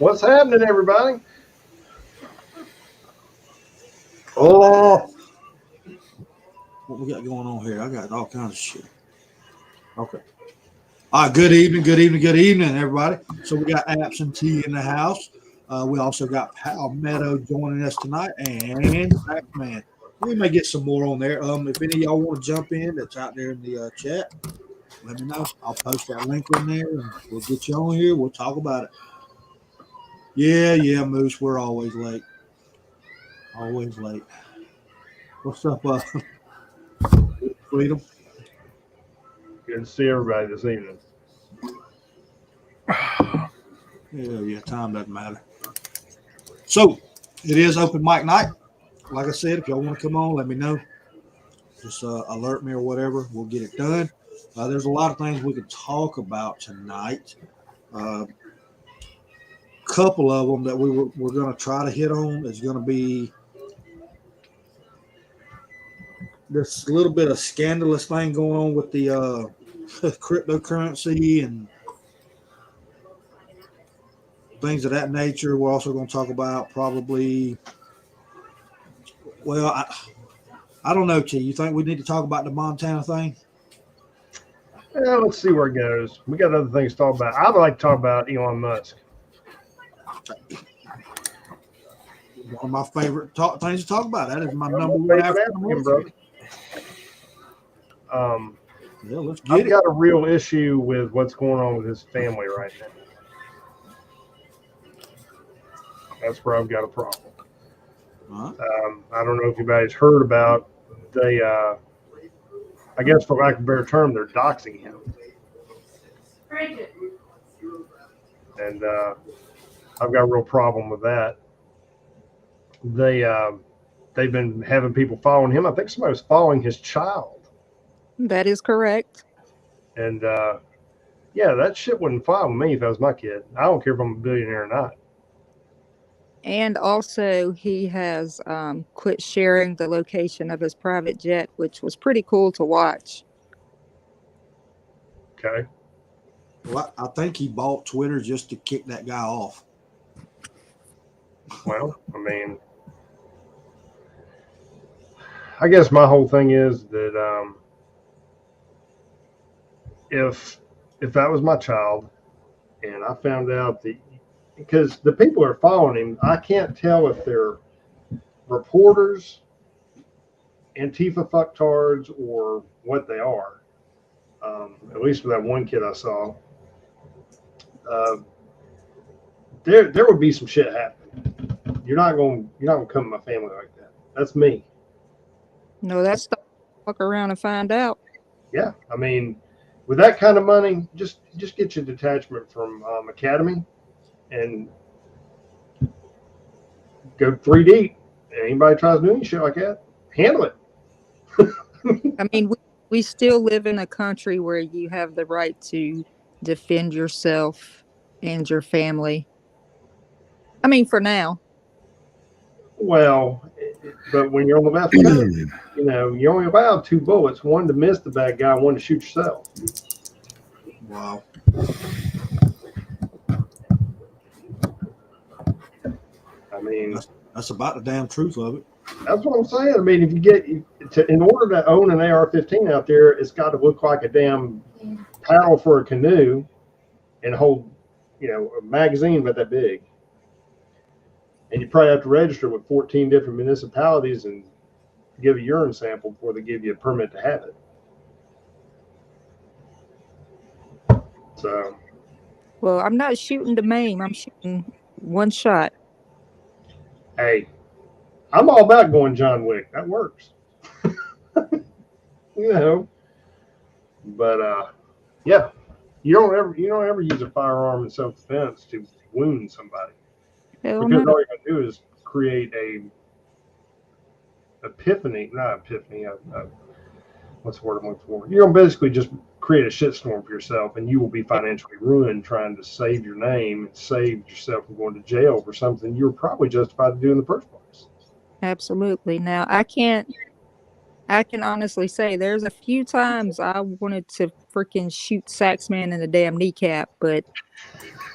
What's happening, everybody? Oh, what we got going on here? I got all kinds of shit. Okay. All right. Good evening, everybody. So we got absentee in the house. We also got Palmetto joining us tonight, and Pac-Man. We may get some more on there. If any of y'all want to jump in, that's out there in the chat. Let me know. I'll post that link in there, and we'll get you on here. We'll talk about it. Yeah, Moose. We're always late. Always late. What's up, Freedom? Good to see everybody this evening. Yeah, time doesn't matter. So, it is open mic night. Like I said, if y'all want to come on, let me know. Just alert me or whatever. We'll get it done. There's a lot of things we could talk about tonight. Couple of them that we're going to try to hit on is going to be this little bit of scandalous thing going on with the cryptocurrency and things of that nature. We're also going to talk about probably, well, I don't know, T. You think we need to talk about the Montana thing? Yeah, let's see where it goes. We got other things to talk about. I'd like to talk about Elon Musk. One of my favorite things to talk about. That is my number one African brother. Yeah, let's get I've got a real issue with what's going on with his family right now. That's where I've got a problem. Huh? I don't know if anybody's heard about they. I guess, for lack of a better term, they're doxing him. And I've got a real problem with that. They've been having people following him. I think somebody was following his child. That is correct. And yeah, that shit wouldn't fly with me if that was my kid. I don't care if I'm a billionaire or not. And also, he has quit sharing the location of his private jet, which was pretty cool to watch. Okay. Well, I think he bought Twitter just to kick that guy off. Well, I mean, I guess my whole thing is that if that was my child and I found out that, because the people are following him, I can't tell if they're reporters, Antifa fucktards, or what they are. At least for that one kid I saw, there would be some shit happening. You're not gonna come to my family like that. That's me. No, that's the fuck around and find out. Yeah, I mean, with that kind of money, just get your detachment from Academy and go 3 deep. Anybody tries to do any shit like that, handle it. I mean, we still live in a country where you have the right to defend yourself and your family. I mean, for now. Well, but when you're on the left side, you're only allowed 2 bullets, one to miss the bad guy, one to shoot yourself. Wow. I mean, that's about the damn truth of it. That's what I'm saying. I mean, if you get in order to own an AR-15 out there, it's got to look like a damn paddle for a canoe and hold, a magazine about that big. And you probably have to register with 14 different municipalities and give a urine sample before they give you a permit to have it. So. Well, I'm not shooting to maim. I'm shooting one shot. Hey, I'm all about going John Wick. That works. But yeah, you don't ever use a firearm in self-defense to wound somebody. Hell because no. all you're gonna do is create what's the word I'm looking for? You're gonna basically just create a shitstorm for yourself, and you will be financially ruined trying to save your name and save yourself from going to jail for something you were probably justified to do in the first place. Absolutely. Now, I can honestly say there's a few times I wanted to freaking shoot Saxman in the damn kneecap, but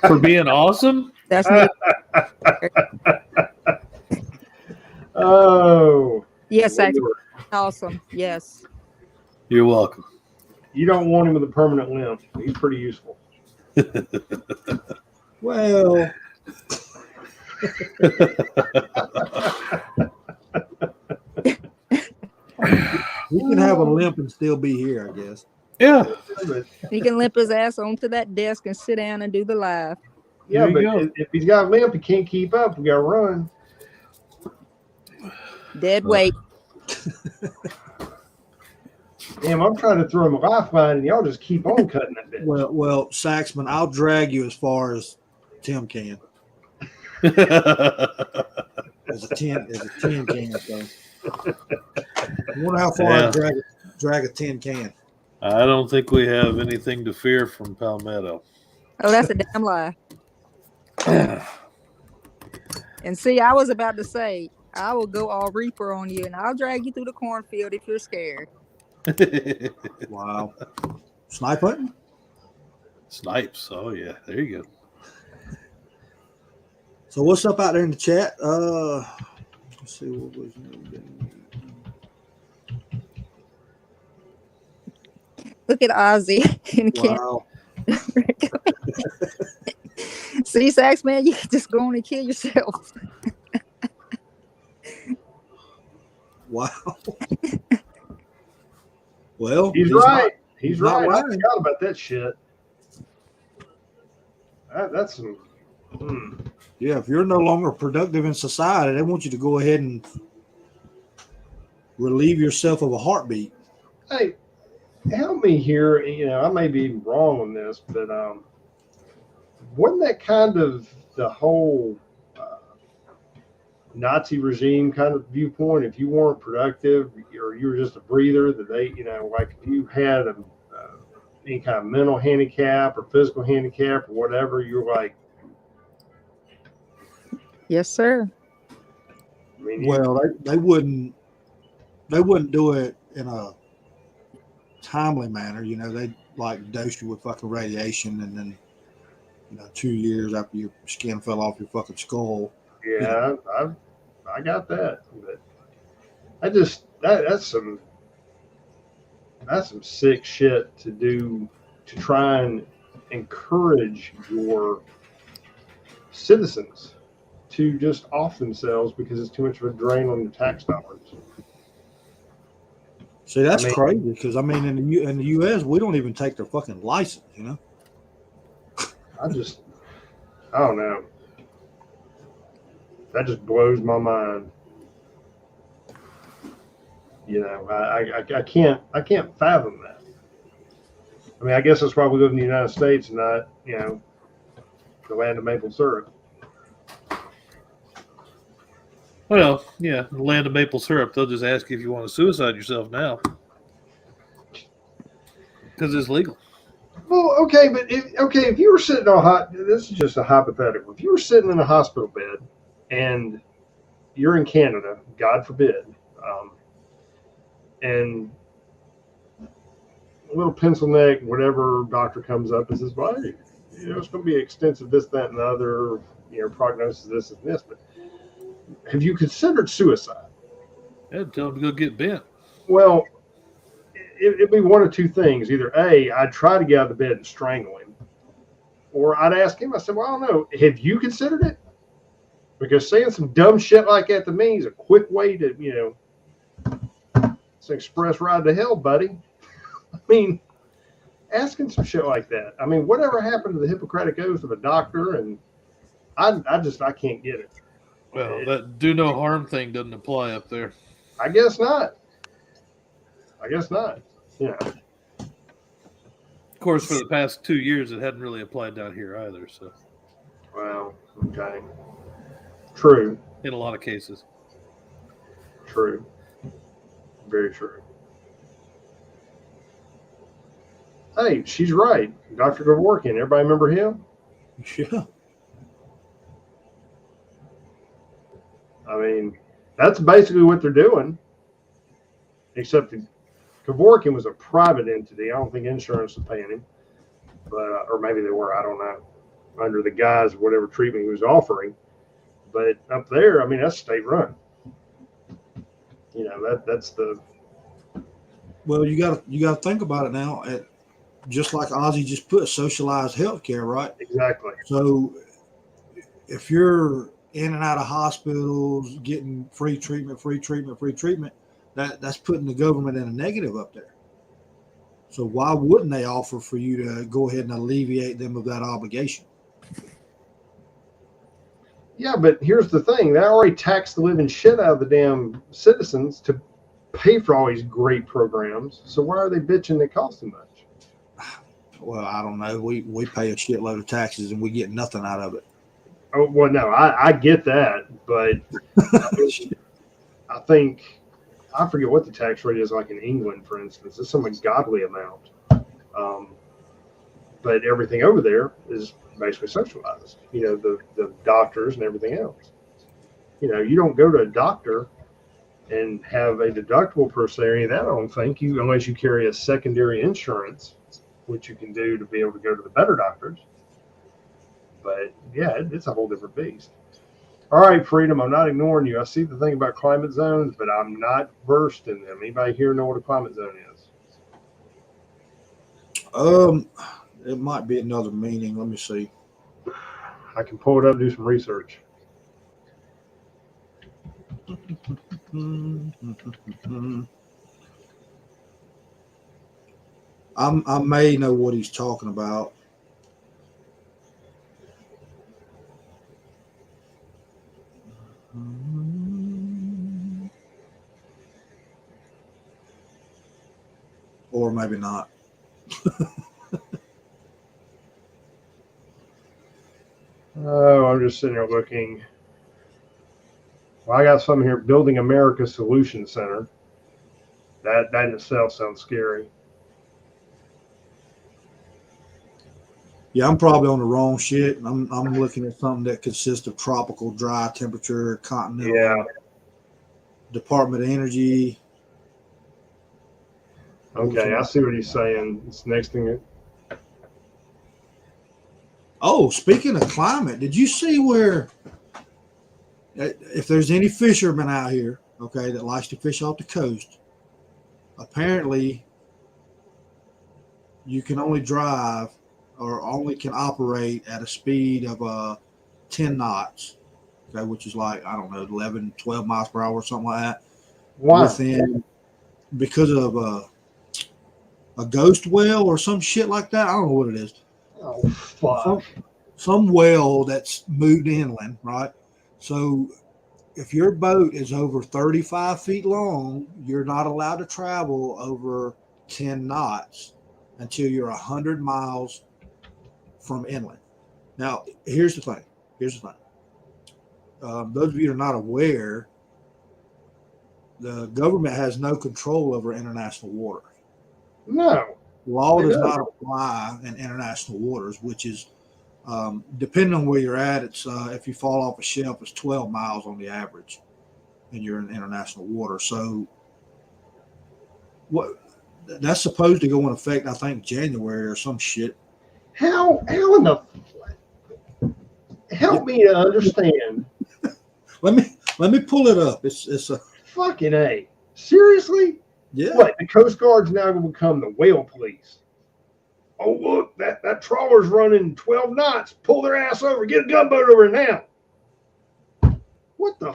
for being awesome. That's neat. Oh, Yes, that's Lord. awesome. Yes. You're welcome. You don't want him with a permanent limp. He's pretty useful. Well, he can have a limp and still be here, I guess. Yeah. But, He can limp his ass onto that desk and sit down and do the live. yeah, There but you go. if he's got a limp, he can't keep up. We got to run. Dead weight. Damn, I'm trying to throw him a lifeline, and y'all just keep on cutting that bitch. Well, Saxman, I'll drag you as far as Tim can. As a 10 can. So. I wonder how far Yeah. I drag a 10 can. I don't think we have anything to fear from Palmetto. Oh, that's a damn lie. And see, I was about to say, I will go all Reaper on you, and I'll drag you through the cornfield if you're scared. Wow. Snipe hunting? Snipes. Oh yeah, there you go. So what's up out there in the chat? Let's see what was Look at Ozzy and Ken. wow. See, Sax, man, you can just go on and kill yourself. Wow. Well, He's right. He's not right. I lying. forgot about that shit. That's some. Yeah, if you're no longer productive in society, they want you to go ahead and relieve yourself of a heartbeat. Hey, help me here. You know, I may be wrong on this, but wasn't that kind of the whole Nazi regime kind of viewpoint? If you weren't productive or you were just a breather, that they, you know, like if you had any kind of mental handicap or physical handicap or whatever, you're like, Yes, sir. I mean, Well, they wouldn't do it in a timely manner. You know, they like dose you with fucking radiation, and then 2 years after your skin fell off your fucking skull. yeah, I got that, but I just that's some sick shit to do to try and encourage your citizens to just off themselves because it's too much of a drain on your tax dollars. See, that's I mean- crazy because I mean, in the U.S., we don't even take their fucking license. You know. I don't know. That just blows my mind. You know, I can't fathom that. I mean, I guess that's why we live in the United States and not, you know, the land of maple syrup. Well, yeah, the land of maple syrup. They'll just ask you if you want to suicide yourself now because it's legal. Well, okay, but if you were sitting on this is just a hypothetical. If you were sitting in a hospital bed and you're in Canada, God forbid, and a little pencil neck, whatever doctor comes up and says, well, you know, it's going to be extensive, this, that, and the other, you know, prognosis, this and this, but have you considered suicide? Yeah, tell them to go get bent. Well, it'd be one of two things. Either A, I'd try to get out of the bed and strangle him, or I'd ask him, I said, well, I don't know, have you considered it? Because saying some dumb shit like that to me is a quick way to, you know, it's an express ride to hell, buddy. I mean, asking some shit like that. I mean, whatever happened to the Hippocratic Oath of a doctor? And I can't get it. Well, that do no harm thing doesn't apply up there. I guess not. Yeah. Of course, for the past 2 years, it hadn't really applied down here either. So, Well, okay. True. in a lot of cases, True. Very true. Hey, she's right. Dr. Gavorkian. Everybody remember him? Yeah. I mean, that's basically what they're doing. Except Kevorkian was a private entity. I don't think insurance was paying him, but or maybe they were. I don't know. under the guise of whatever treatment he was offering. But up there, I mean, that's state run. You know, that's the. Well, you got to think about it now. Just like Ozzy just put, socialized healthcare, right? Exactly. So if you're in and out of hospitals, getting free treatment, that's putting the government in a negative up there. So why wouldn't they offer for you to go ahead and alleviate them of that obligation? Yeah, but here's the thing: they already taxed the living shit out of the damn citizens to pay for all these great programs. So why are they bitching they cost too much? Well, I don't know. We pay a shitload of taxes and we get nothing out of it. Oh well, no, I get that, but I think I forget what the tax rate is like in England, for instance. It's some ungodly amount. But everything over there is basically socialized. You know, the doctors and everything else. You know, you don't go to a doctor and have a deductible per se or any of that. I don't think you, unless you carry a secondary insurance, which you can do to be able to go to the better doctors. But yeah, it's a whole different beast. All right, Freedom, I'm not ignoring you. I see the thing about climate zones, but I'm not versed in them. Anybody here know what a climate zone is? It might be another meaning. Let me see. I can pull it up and do some research. I may know what he's talking about. Or maybe not. Oh, I'm just sitting here looking. Well, I got some here. Building America Solution Center. That in itself sounds scary. Yeah, I'm probably on the wrong shit. I'm looking at something that consists of tropical, dry temperature, continental, Yeah. Department of Energy. Okay, I see what he's saying. It's next thing. Oh, speaking of climate, did you see where, if there's any fishermen out here, okay, that likes to fish off the coast, apparently you can only drive or only can operate at a speed of 10 knots, okay, which is like, I don't know, 11, 12 miles per hour or something like that. Why? Because of a ghost whale or some shit like that. I don't know what it is. Oh, fuck. Some whale that's moved inland, right? So if your boat is over 35 feet long, you're not allowed to travel over 10 knots until you're 100 miles from inland. Now, here's the thing. Those of you who are not aware, the government has no control over international waters. No. Law does not apply in international waters, which is, depending on where you're at, it's if you fall off a shelf, it's 12 miles on the average, and you're in international water. So, what that's supposed to go in effect, I think, January or some shit. How in the help me to understand? Let me pull it up. It's a Fucking A. Seriously? yeah. What? The Coast Guard's now going to become the whale police. Oh, look, that trawler's running 12 knots. Pull their ass over. Get a gunboat over now. What the?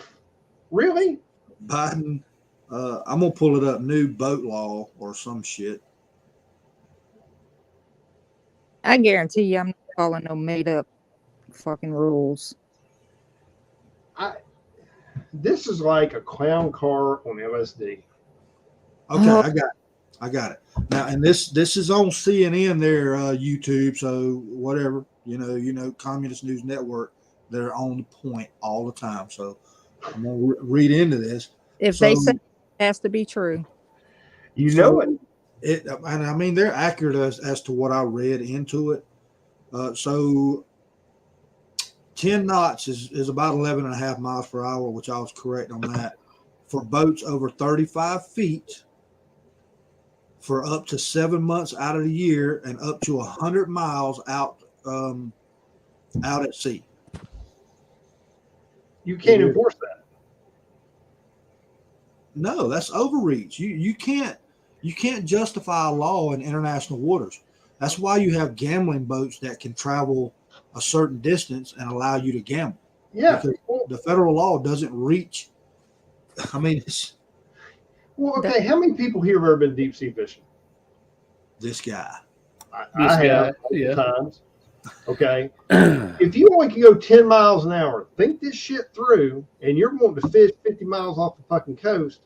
Really? Biden, I'm going to pull it up. New boat law or some shit. I guarantee you I'm not following no made up fucking rules. This is like a clown car on LSD. Okay, I got it. Now, and this is on CNN, their YouTube, so whatever, you know, Communist News Network, they're on the point all the time. So I'm gonna read into this. If they say it has to be true. You know it. And I mean, they're accurate as to what I read into it. So 10 knots is about 11 and a half miles per hour, which I was correct on that. For boats over 35 feet, for up to 7 months out of the year, and up to 100 miles out out at sea. You can't enforce that. No, that's overreach. You can't justify a law in international waters. That's why you have gambling boats that can travel a certain distance and allow you to gamble. Yeah. Because the federal law doesn't reach. I mean, Well, okay. How many people here have ever been deep sea fishing? this guy. I have yeah. times. Okay. If you only can go 10 miles an hour, think this shit through, and you're wanting to fish 50 miles off the fucking coast,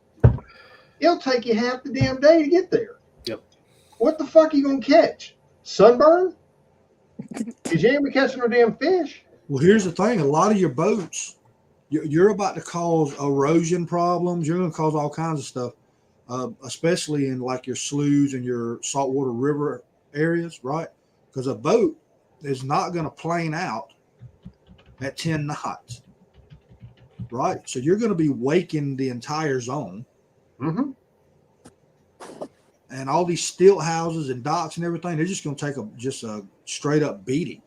it'll take you half the damn day to get there. Yep. What the fuck are you going to catch? Sunburn? Because you ain't gonna be catching no damn fish. Well, here's the thing. A lot of your boats, you're about to cause erosion problems. You're going to cause all kinds of stuff, especially in like your sloughs and your saltwater river areas, right? Because a boat is not going to plane out at 10 knots, right? So you're going to be waking the entire zone. Mm-hmm. And all these stilt houses and docks and everything, they're just going to take a straight up beating.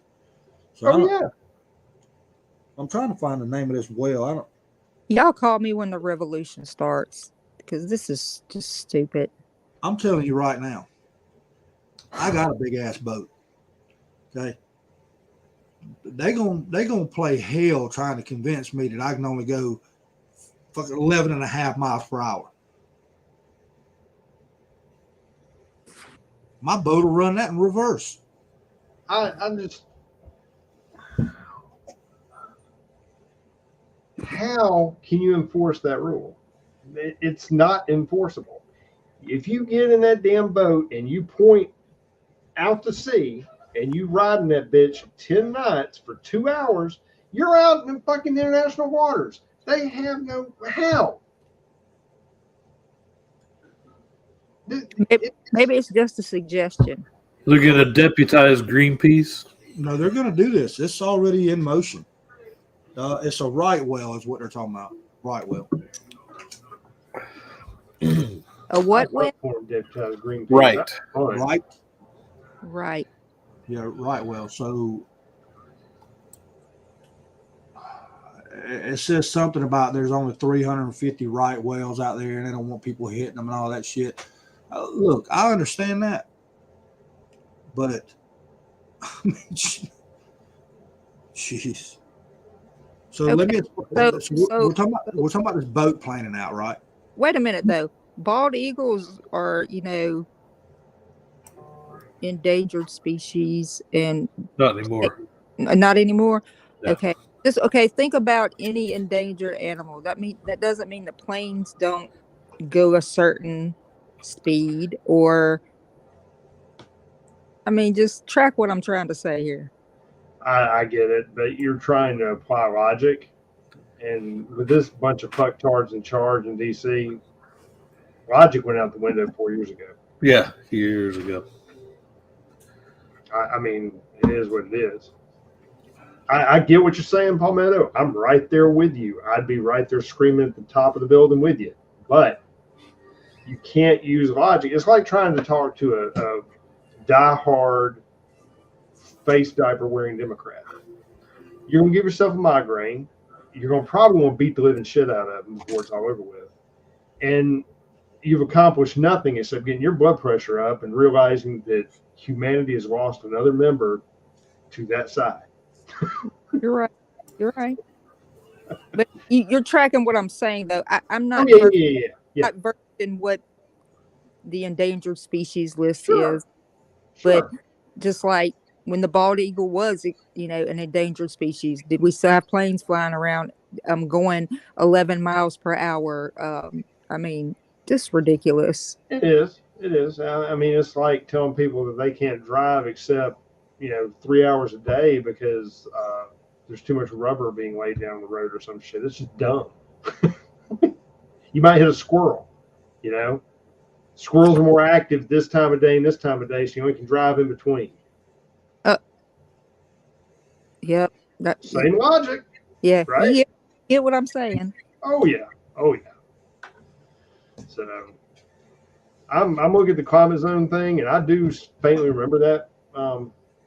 So I'm trying to find the name of this whale. Y'all call me when the revolution starts, because this is just stupid. I'm telling you right now, I got a big ass boat. Okay. They gonna play hell trying to convince me that I can only go fucking 11 and a half miles per hour. My boat will run that in reverse. I'm just. How can you enforce that rule? It's not enforceable. If you get in that damn boat and you point out to sea and you riding that bitch 10 knots for 2 hours, you're out in fucking international waters. They have no how. Maybe it's just a suggestion. They're going to deputize Greenpeace. No, they're going to do this. It's already in motion. It's a right whale is what they're talking about. Right whale. A what whale? Right. Right. Right. Yeah, right whale. So it says something about there's only 350 right whales out there and they don't want people hitting them and all that shit. Look, I understand that. But, jeez. So Okay. let me. So we're talking about this boat planing out, right? Wait a minute, though. Bald eagles are, endangered species, and Not anymore. not anymore. No. Okay. Think about any endangered animal. That doesn't mean the planes don't go a certain speed, or just track what I'm trying to say here. I get it, but you're trying to apply logic, and with this bunch of fucktards in charge in DC, logic went out the window 4 years ago. Yeah, years ago. I mean, it is what it is. I get what you're saying, Palmetto. I'm right there with you. I'd be right there screaming at the top of the building with you. But you can't use logic. It's like trying to talk to a diehard face diaper wearing Democrat. You're going to give yourself a migraine. You're going to probably want to beat the living shit out of them before it's all over with. And you've accomplished nothing except getting your blood pressure up and realizing that humanity has lost another member to that side. You're right. You're right. But you're tracking what I'm saying, though. I'm not. Not versed in what the endangered species list is, but just like when the bald eagle was, an endangered species, did we still have planes flying around? Going 11 miles per hour. Just ridiculous. It is. It is. I mean, it's like telling people that they can't drive except 3 hours a day because there's too much rubber being laid down the road or some shit. It's just dumb. You might hit a squirrel. Squirrels are more active this time of day and this time of day, so you only can drive in between. Yep. Same logic. Yeah. Right? You get what I'm saying? Oh yeah. So I'm looking at the climate zone thing, and I do faintly remember that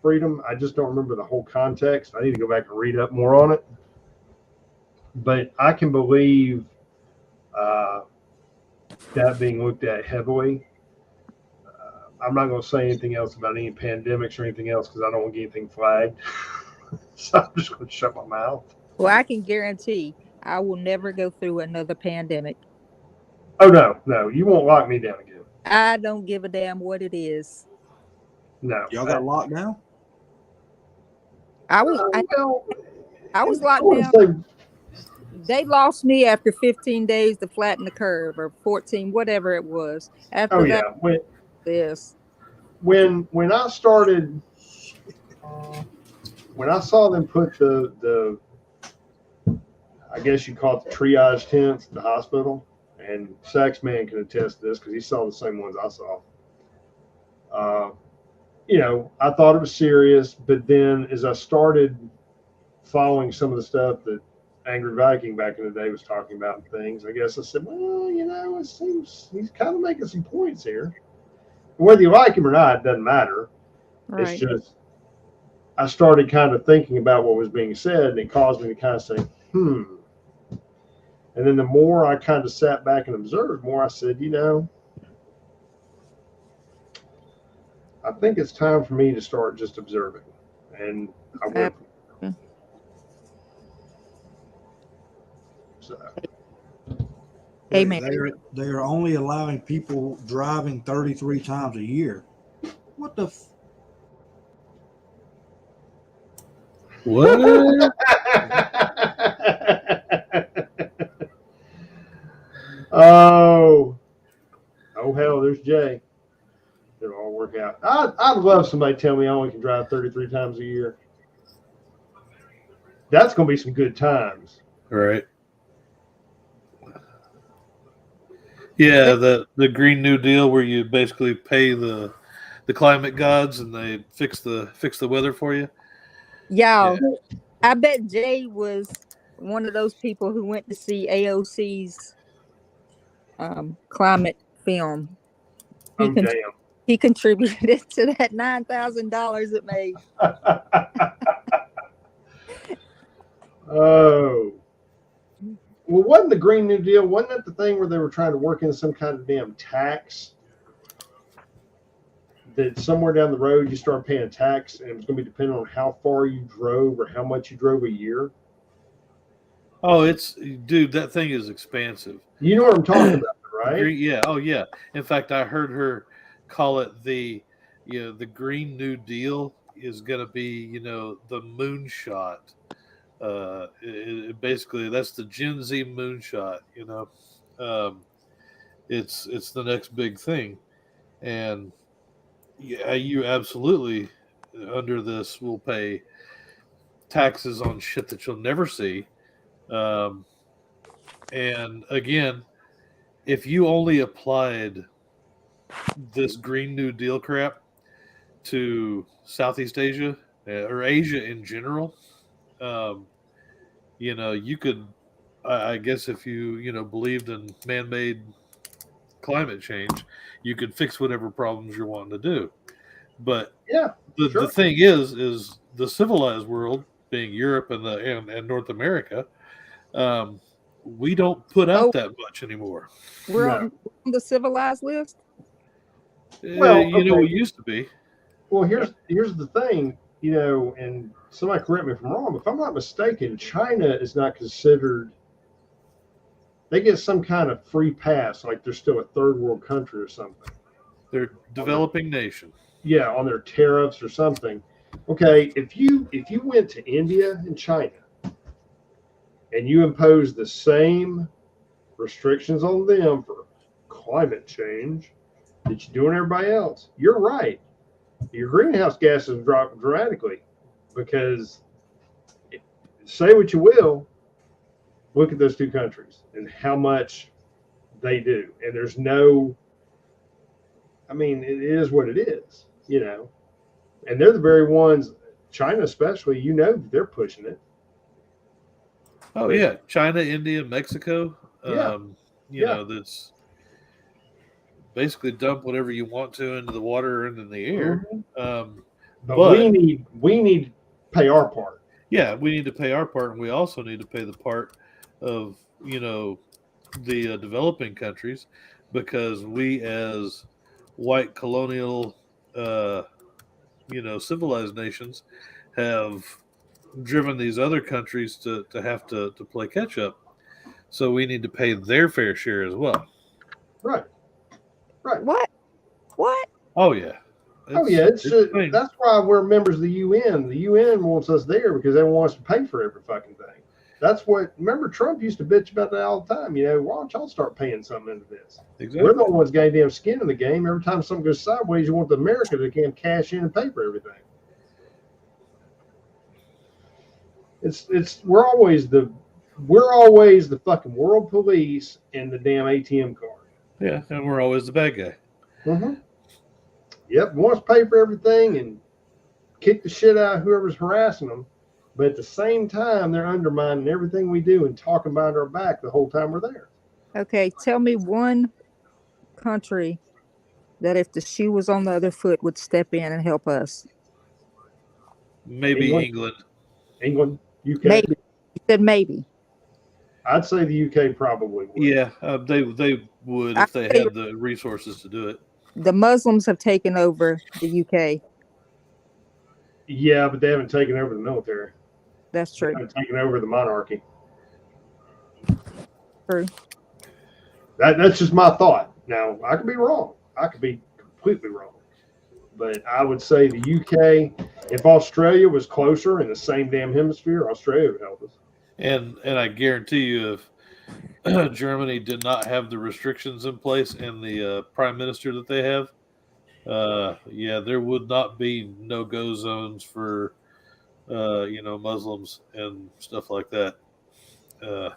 freedom. I just don't remember the whole context. I need to go back and read up more on it. But I can believe that being looked at heavily. I'm not going to say anything else about any pandemics or anything else because I don't want to get anything flagged. So I'm just going to shut my mouth. Well, I can guarantee I will never go through another pandemic. Oh, no, you won't lock me down again. I don't give a damn what it is. No. Y'all got locked down? I was locked down. Say, They lost me after 15 days to flatten the curve, or 14, whatever it was. After that, this. When I started, when I saw them put the I guess you call it the triage tents at the hospital, and Saxman can attest to this because he saw the same ones I saw. I thought it was serious, but then as I started following some of the stuff that Angry Viking back in the day was talking about and things, I guess I said, well, it seems he's kind of making some points here. Whether you like him or not, it doesn't matter. Right. It's just I started kind of thinking about what was being said, and it caused me to kind of say, And then the more I kind of sat back and observed, more I said, I think it's time for me to start just observing. And I went. So. Amen. They are only allowing people driving 33 times a year. What the? What? Oh hell, there's Jay. It'll all work out. I'd love somebody to tell me I only can drive 33 times a year. That's going to be some good times. Right. Yeah, the Green New Deal where you basically pay the climate gods and they fix the weather for you. Yeah. I bet Jay was one of those people who went to see AOC's climate film. He contributed to that $9,000 it made. Oh. Well, wasn't the Green New Deal, wasn't that the thing where they were trying to work in some kind of damn tax? That somewhere down the road you start paying tax and it was going to be dependent on how far you drove or how much you drove a year? Oh, dude, that thing is expansive. You know what I'm talking about, right? Yeah. Oh, yeah. In fact, I heard her call it the Green New Deal is going to be, the moonshot. Basically, that's the Gen Z moonshot. It's the next big thing, and yeah, you absolutely under this will pay taxes on shit that you'll never see. And again, if you only applied this Green New Deal crap to Southeast Asia or Asia in general, you could, I guess, if you believed in man-made climate change, you could fix whatever problems you're wanting to do. But the thing is the civilized world, being Europe and North America, we don't put out that much anymore. We're on the civilized list. Well, we used to be. Well, here's the thing, and somebody correct me if I'm wrong. If I'm not mistaken, China is not considered. They get some kind of free pass, like they're still a third world country or something. They're a developing nation. Yeah, on their tariffs or something. Okay, if you went to India and China and you impose the same restrictions on them for climate change that you do on everybody else, you're right. Your greenhouse gases drop dramatically because, say what you will, look at those two countries and how much they do. And there's no, it is what it is, and they're the very ones, China especially, they're pushing it. Oh, yeah. China, India, Mexico. That's basically dump whatever you want to into the water and in the air. But we need to pay our part. Yeah, we need to pay our part, and we also need to pay the part of the developing countries, because we as white colonial civilized nations have driven these other countries to have to play catch up. So we need to pay their fair share as well. Right. What? Oh yeah. That's why we're members of the UN. The UN wants us there because they want us to pay for every fucking thing. That's what. Remember, Trump used to bitch about that all the time. Why don't y'all start paying something into this? Exactly. We're the ones goddamn skin in the game. Every time something goes sideways, you want the America to can cash in and pay for everything. We're always the fucking world police and the damn ATM card. Yeah, and we're always the bad guy. Mm-hmm. Yep, wants to pay for everything and kick the shit out of whoever's harassing them, but at the same time, they're undermining everything we do and talking behind our back the whole time we're there. Okay, tell me one country that if the shoe was on the other foot would step in and help us. Maybe England. UK. Maybe. You said maybe. I'd say the UK probably would. Yeah, they would if they had the resources to do it. The Muslims have taken over the UK. Yeah, but they haven't taken over the military. That's true. They haven't taken over the monarchy. True. That's just my thought. Now, I could be wrong. I could be completely wrong. But I would say the UK, if Australia was closer in the same damn hemisphere, Australia would help us. And I guarantee you, if Germany did not have the restrictions in place and the prime minister that they have, there would not be no-go zones for Muslims and stuff like that. The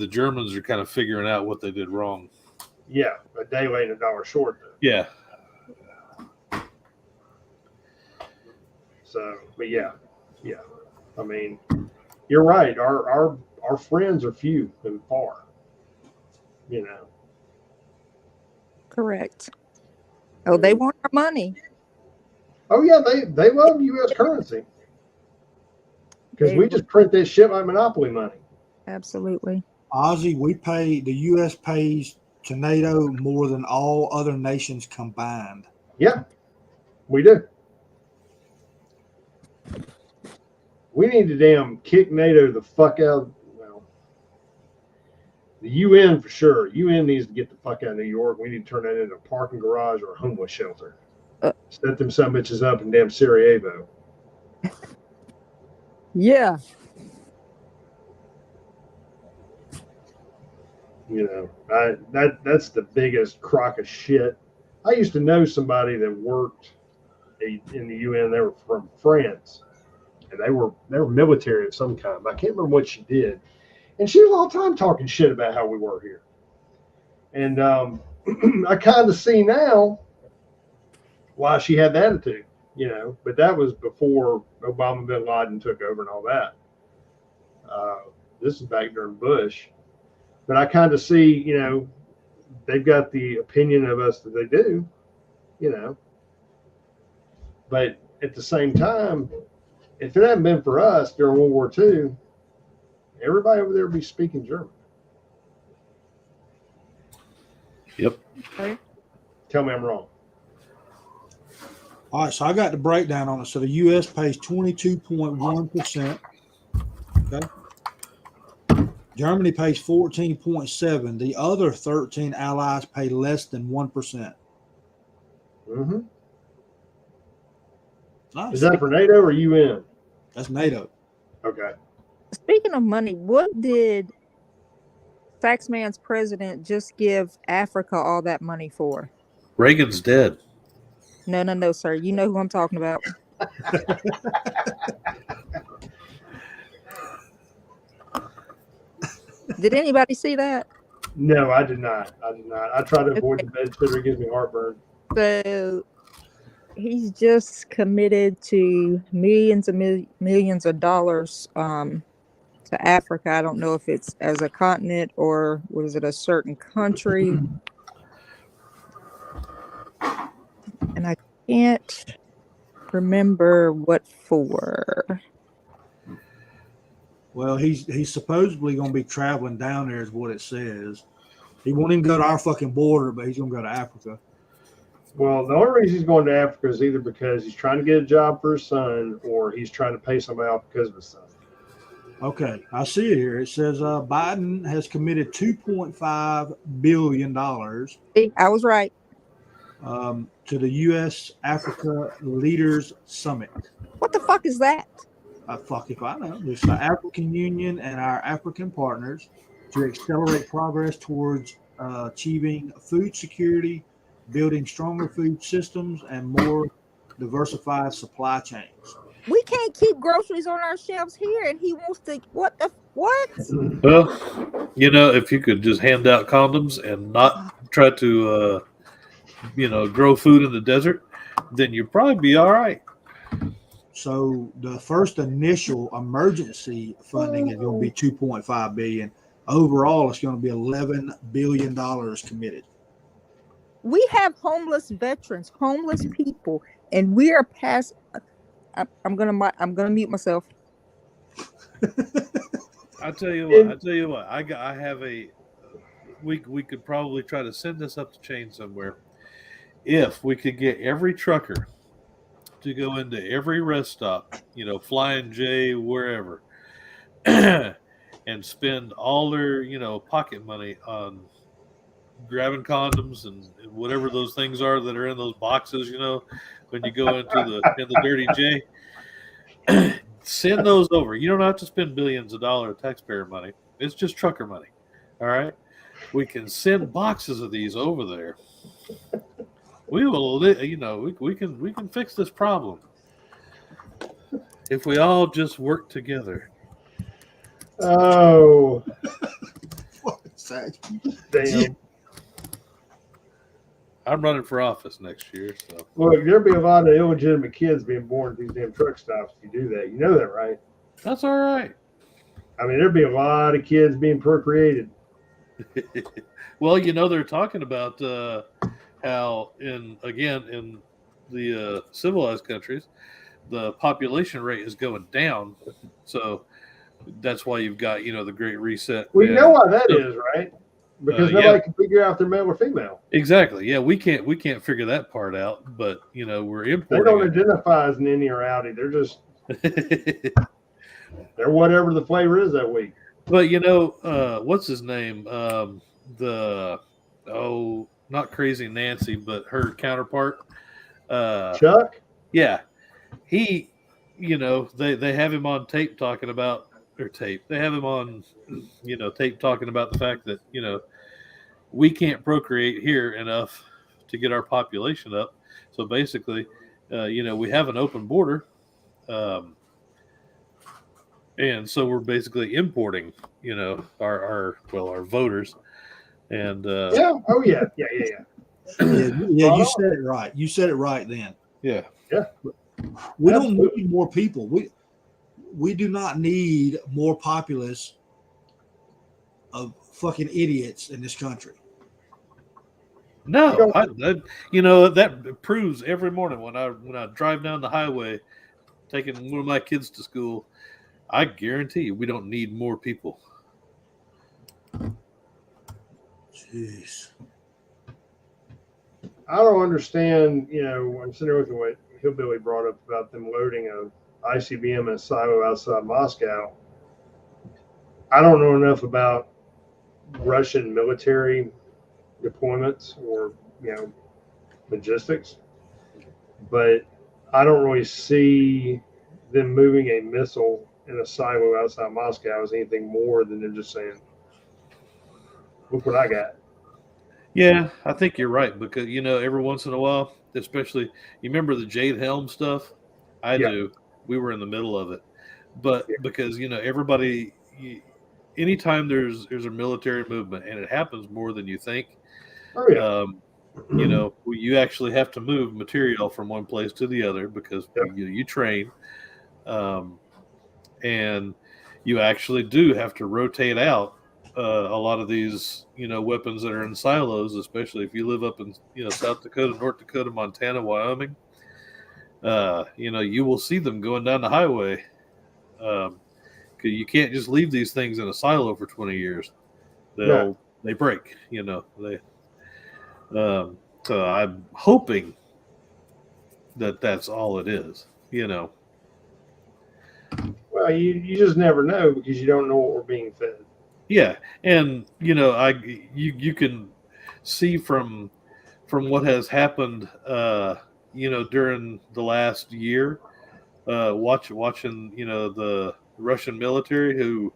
Germans are kind of figuring out what they did wrong. Yeah, a day late and a dollar short. Though. Yeah. So, but yeah. I mean, you're right. Our friends are few and far. Correct. Oh, they want our money. Oh yeah, they love U.S. currency because we just print this shit like monopoly money. Absolutely. Ozzy, the U.S. pays to NATO more than all other nations combined. Yeah, we do. We need to damn kick NATO the fuck out. Well, the UN for sure. UN needs to get the fuck out of New York. We need to turn that into a parking garage or a homeless shelter. Set them some bitches up in damn Sarajevo. Yeah. That's the biggest crock of shit. I used to know somebody that worked in the UN. They were from France, and they were military of some kind. I can't remember what she did, and she was all the time talking shit about how we were here. And I kind of see now why she had the attitude, But that was before Obama bin Laden took over and all that. This is back during Bush. But I kind of see, they've got the opinion of us that they do, But at the same time, if it hadn't been for us during World War II, everybody over there would be speaking German. Yep. Right. Tell me I'm wrong. All right, so I got the breakdown on it. So the U.S. pays 22.1%. Okay. Germany pays 14.7%. The other 13 allies pay less than 1%. Mm-hmm. Nice. Is that for NATO or UN? That's NATO. Okay. Speaking of money, what did Saxman's president just give Africa all that money for? Reagan's dead. No, sir. You know who I'm talking about. Did anybody see that? No, I did not. I try to avoid the bed sitter. It gives me heartburn. So he's just committed to millions of dollars to Africa. I don't know if it's as a continent or was it a certain country. And Can't remember what for. Well, he's supposedly going to be traveling down there, is what it says. He won't even go to our fucking border, but he's going to go to Africa. Well, the only reason he's going to Africa is either because he's trying to get a job for his son, or he's trying to pay somebody off because of his son. Okay, I see it here. It says Biden has committed $2.5 billion See, I was right. to the U.S. Africa Leaders Summit. What the fuck is that? Fuck if I know. It's the African Union and our African partners to accelerate progress towards achieving food security, building stronger food systems, and more diversified supply chains. We can't keep groceries on our shelves here, and he wants to. What? Well, if you could just hand out condoms and not try to, grow food in the desert, then you'd probably be all right. So the first initial emergency funding is going to be $2.5 billion. Overall, it's going to be $11 billion committed. We have homeless veterans, homeless people, and we are past. I'm gonna mute myself. I tell you what. I have a. We could probably try to send this up the chain somewhere. If we could get every trucker to go into every rest stop, Flying J, wherever, and spend all their, pocket money on grabbing condoms and whatever those things are that are in those boxes, when you go into the Dirty J, send those over. You don't have to spend billions of dollars of taxpayer money. It's just trucker money. All right. We can send boxes of these over there. We will, we can fix this problem if we all just work together. Oh, damn! I'm running for office next year, so look, there'll be a lot of illegitimate kids being born at these damn truck stops if you do that. You know that, right? That's all right. I mean, there'll be a lot of kids being procreated. Well, they're talking about how in the civilized countries, the population rate is going down. So that's why you've got, the Great Reset. We know why that is, right? Because nobody can figure out if they're male or female. Exactly. Yeah, we can't figure that part out, but we're importing. They don't identify as an innie or outie. They're just they're whatever the flavor is that week. But what's his name? Not Crazy Nancy, but her counterpart. Chuck? Yeah. He, they have him on tape talking about they have him on, tape talking about the fact that, we can't procreate here enough to get our population up. So basically, we have an open border. And so we're basically importing, our voters. And yeah. Oh yeah. Yeah. You said it right. You said it right then. Yeah. We don't need more people. We do not need more populace of fucking idiots in this country. No, that proves every morning when I drive down the highway, taking one of my kids to school. I guarantee you, we don't need more people. Jeez. I don't understand, I'm sitting there with what Hillbilly brought up about them loading a ICBM in a silo outside Moscow. I don't know enough about Russian military deployments or, logistics, but I don't really see them moving a missile in a silo outside Moscow as anything more than them just saying, look what I got. Yeah, I think you're right because, every once in a while, especially, you remember the Jade Helm stuff? I do. We were in the middle of it. But because, everybody, anytime there's a military movement and it happens more than you think, you actually have to move material from one place to the other because you train. And you actually do have to rotate out a lot of these, weapons that are in silos, especially if you live up in, South Dakota, North Dakota, Montana, Wyoming. you will see them going down the highway. Because you can't just leave these things in a silo for 20 years. They break. So I'm hoping that that's all it is. Well, you just never know because you don't know what we're being fed. Yeah, and you can see from what has happened, during the last year, watching the Russian military, who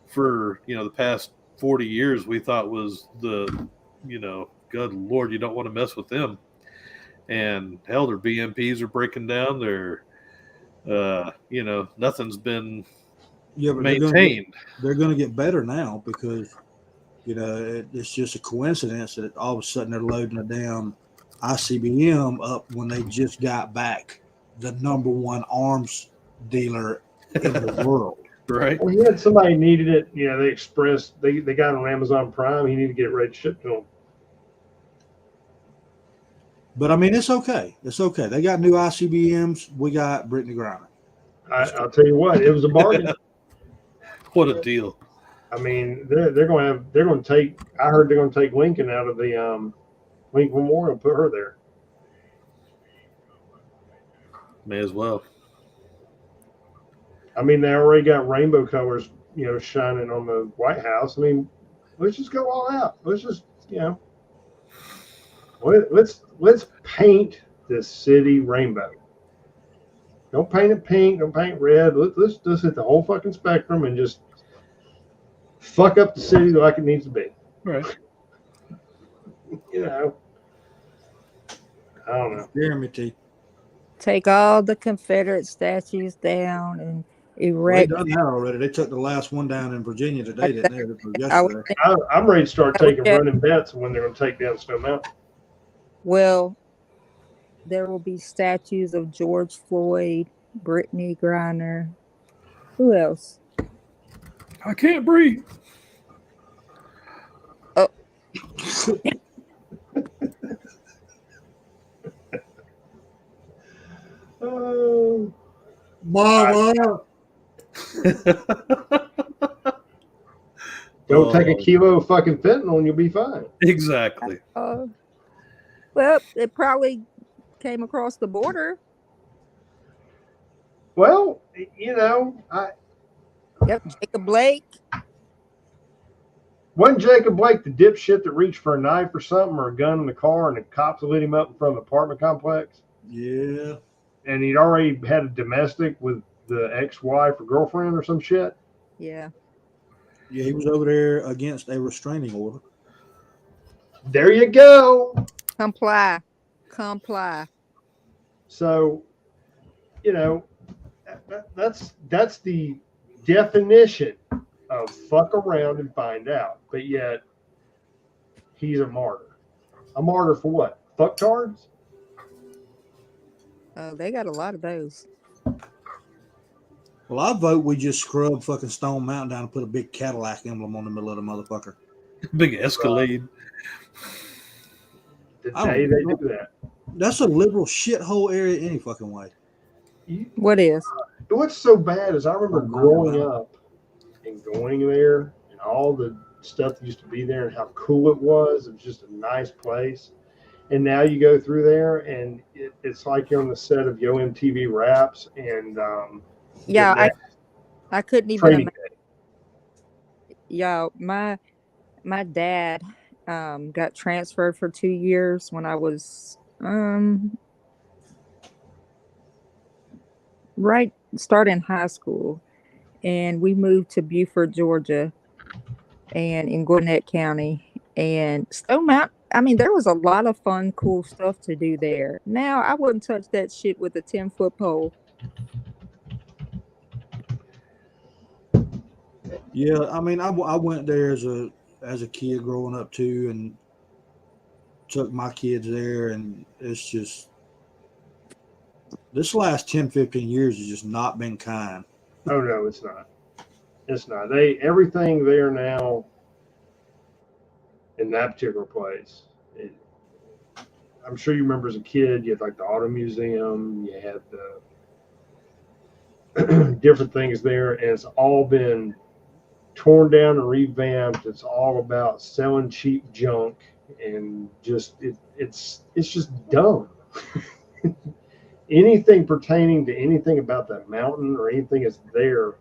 for the past 40 years we thought was the good Lord, you don't want to mess with them, and hell, their BMPs are breaking down. Nothing's been maintained. They're going to get better now because it's just a coincidence that all of a sudden they're loading a damn ICBM up when they just got back the number one arms dealer in the world. Right. Well, he had somebody needed it. They expressed they got it on Amazon Prime. He needed to get it ready to ship to them. But I mean, it's okay. It's okay. They got new ICBMs. We got Brittany Griner. I'll tell you what, it was a bargain. What a deal! I mean, they're going to take. I heard they're going to take Lincoln out of the Lincoln Memorial, put her there. May as well. I mean, they already got rainbow colors, shining on the White House. I mean, let's just go all out. Let's just, let's paint the city rainbow. Don't paint it pink. Don't paint red. Let's just hit the whole fucking spectrum and just fuck up the city like it needs to be. Right. I don't know. Jeremy T. Take all the Confederate statues down and erect. They done that already. They took the last one down in Virginia today, didn't they? Yesterday. I'm ready to start taking running bets when they're going to take down Snow Mountain. Well, there will be statues of George Floyd, Brittany Griner. Who else? I can't breathe. Oh. Oh, Mama. Don't take a kilo of fucking fentanyl and you'll be fine. Exactly. Well, it probably came across the border. Well, Yep, Jacob Blake. Wasn't Jacob Blake the dipshit that reached for a knife or something or a gun in the car and the cops lit him up in front of the apartment complex? Yeah. And he'd already had a domestic with the ex-wife or girlfriend or some shit? Yeah. Yeah, he was over there against a restraining order. There you go. Comply. So, that's the definition of fuck around and find out. But yet, he's a martyr. A martyr for what? Fucktards? Oh, they got a lot of those. Well, I vote we just scrub fucking Stone Mountain down and put a big Cadillac emblem on the middle of the motherfucker. Big Escalade. The day they do that. That's a liberal shithole area any fucking way. What is? What's so bad is I remember growing up and going there and all the stuff that used to be there and how cool it was. It was just a nice place. And now you go through there and it's like you're on the set of Yo MTV Raps and yeah, I couldn't even imagine. Yeah, my dad got transferred for 2 years when I was starting high school, and we moved to Beaufort, Georgia, and in Gwinnett County. And Stone Mountain, I mean, there was a lot of fun, cool stuff to do there. Now, I wouldn't touch that shit with a 10-foot pole. Yeah, I mean, I went there as a kid growing up too, and took my kids there, and it's just this last 10, 15 years has just not been kind. Oh no, it's not. It's not. Everything there now in that particular place. I'm sure you remember as a kid, you had like the auto museum, you had the different things there, and it's all been torn down and revamped. It's all about selling cheap junk, and just it's just dumb. Anything pertaining to anything about that mountain or anything that's there,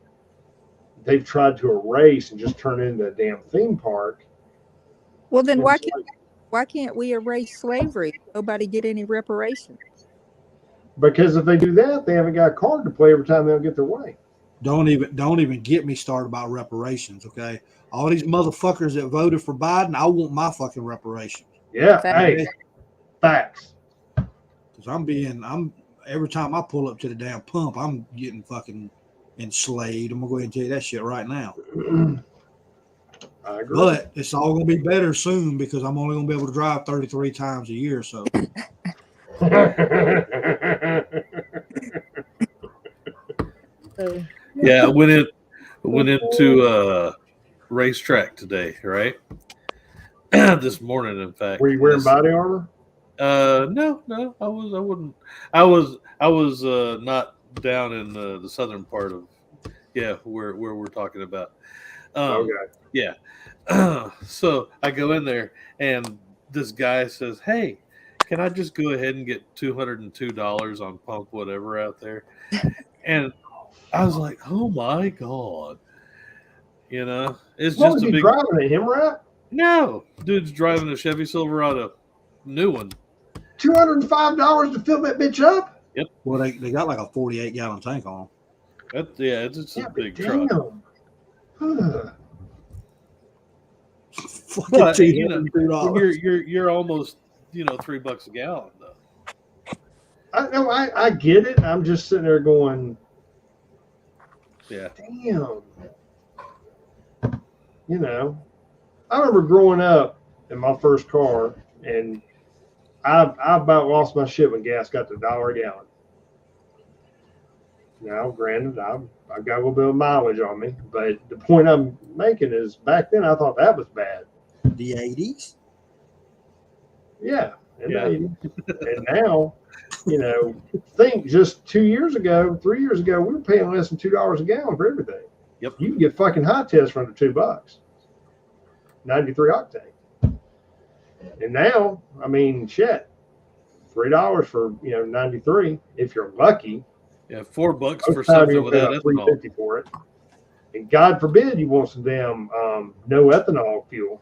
they've tried to erase and just turn it into a damn theme park. Well, then why can't we erase slavery? Nobody get any reparations. Because if they do that, they haven't got a card to play every time they don't get their way. Don't even get me started about reparations, okay? All these motherfuckers that voted for Biden, I want my fucking reparations. Yeah, hey, facts. Because I'm every time I pull up to the damn pump, I'm getting fucking enslaved. I'm gonna go ahead and tell you that shit right now. I agree. But it's all gonna be better soon because I'm only gonna be able to drive 33 times a year. So yeah, I went into racetrack today, right? This morning, in fact. Were you wearing body armor? No, I wouldn't. I was not down in the southern part of where we're talking about. Okay. Yeah. So I go in there and this guy says, "Hey, can I just go ahead and get $202 on pump whatever out there?" And I was like, "Oh my God." You know, it's what just was a he big driving a Himrat? No, dude's driving a Chevy Silverado, new one. $205 to fill that bitch up? Yep. Well, they got like a 48-gallon tank on them. It's a big truck. But you're almost $3 a gallon though. I know, I get it. I'm just sitting there going, yeah, damn. You know, I remember growing up in my first car, and I about lost my shit when gas got to $1 a gallon. Now, granted, I've got a little bit of mileage on me, but the point I'm making is back then I thought that was bad. The 80s? Yeah, in the 80s. And now, think just 2 years ago, 3 years ago, we were paying less than $2 a gallon for everything. Yep. You can get fucking hot tests for under $2. 93 octane. And now, I mean, shit, $3 for 93 if you're lucky. Yeah, $4 for something without ethanol. $3.50 for it. And God forbid you want some damn no ethanol fuel.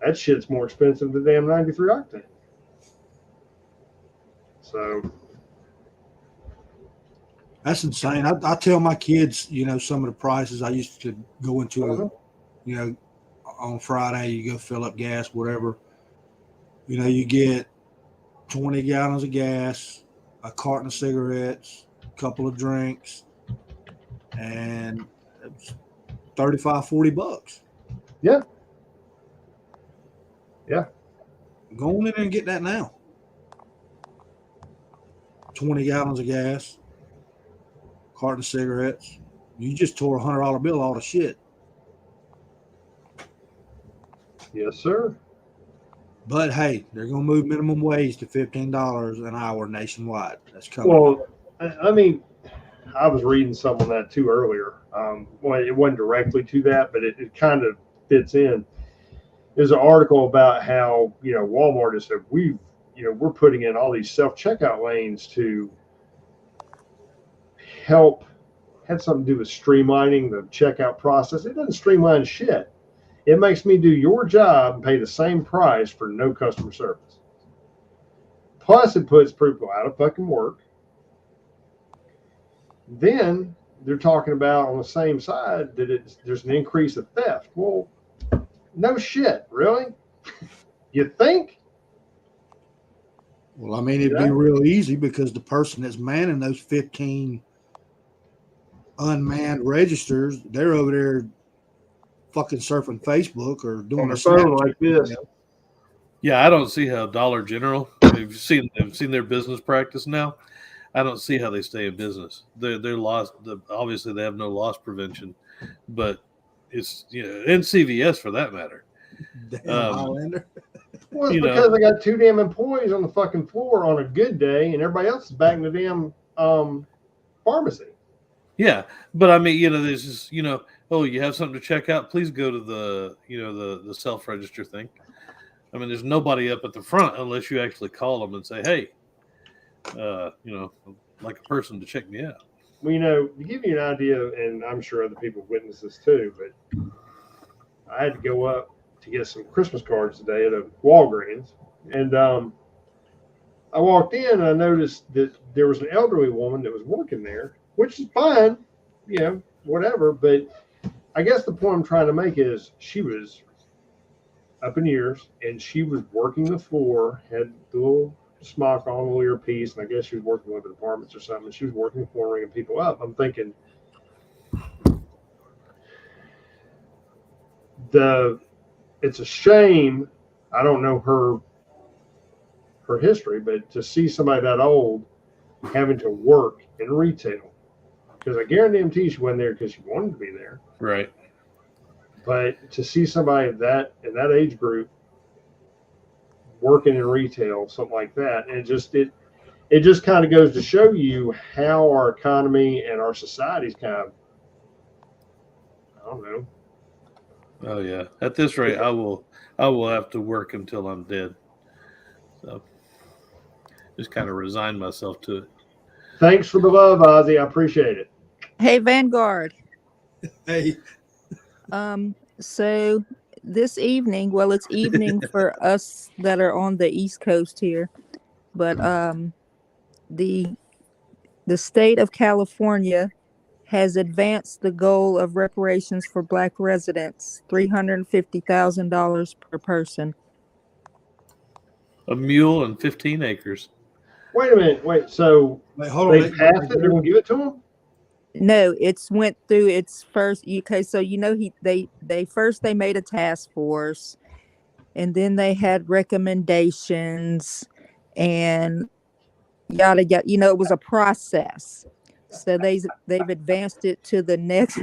That shit's more expensive than damn 93 octane. So that's insane. I tell my kids, some of the prices I used to go into, on Friday, you go fill up gas, whatever. You get 20 gallons of gas, a carton of cigarettes, a couple of drinks, and it's $35-$40. Yeah. Yeah. Go on in there and get that now. 20 gallons of gas, carton of cigarettes. You just tore a $100 bill all the shit. Yes, sir. But hey, they're going to move minimum wage to $15 an hour nationwide. That's coming. Well, I mean, I was reading some on that too earlier. Well, it wasn't directly to that, but it kind of fits in. There's an article about how Walmart has said we're putting in all these self-checkout lanes to help. Had something to do with streamlining the checkout process. It doesn't streamline shit. It makes me do your job and pay the same price for no customer service. Plus, it puts people out of fucking work. Then they're talking about on the same side that there's an increase of theft. Well, no shit, really? You think? Well, I mean, it'd be real easy because the person that's manning those 15 unmanned registers, they're over there fucking surfing Facebook or doing a phone like this. Yeah, I don't see how Dollar General. I've seen their business practice now. I don't see how they stay in business. They're lost. Obviously, they have no loss prevention, but it's and CVS for that matter. Damn Highlander. Well, it's because I got 2 damn employees on the fucking floor on a good day, and everybody else is back in the damn pharmacy. Yeah, but I mean, there's just, oh, you have something to check out? Please go to the, the self-register thing. I mean, there's nobody up at the front unless you actually call them and say, hey, I'd like a person to check me out. Well, to give you an idea, and I'm sure other people witness this too, but I had to go up to get some Christmas cards today at a Walgreens, and I walked in and I noticed that there was an elderly woman that was working there, which is fine, whatever. But I guess the point I'm trying to make is she was up in years and she was working the floor, had the little smock on, a little earpiece, and I guess she was working with the departments or something. She was working the floor, ringing people up. I'm thinking it's a shame. I don't know her history, but to see somebody that old having to work in retail, because I guarantee she wasn't there because she wanted to be there. Right. But to see somebody in that age group working in retail, something like that, and it just kind of goes to show you how our economy and our society's kind of, I don't know. Oh yeah. At this rate, I will have to work until I'm dead. So just kind of resign myself to it. Thanks for the love, Ozzy. I appreciate it. Hey, Vanguard. Hey. So this evening, well, it's evening for us that are on the East Coast here, but the state of California has advanced the goal of reparations for Black residents, $350,000 per person. A mule and 15 acres. Wait a minute. So hold they passed it? They're going to give it to them? No, it's went through its first. Okay, so they made a task force, and then they had recommendations, and yada yada. It was a process. So they've advanced it to the next.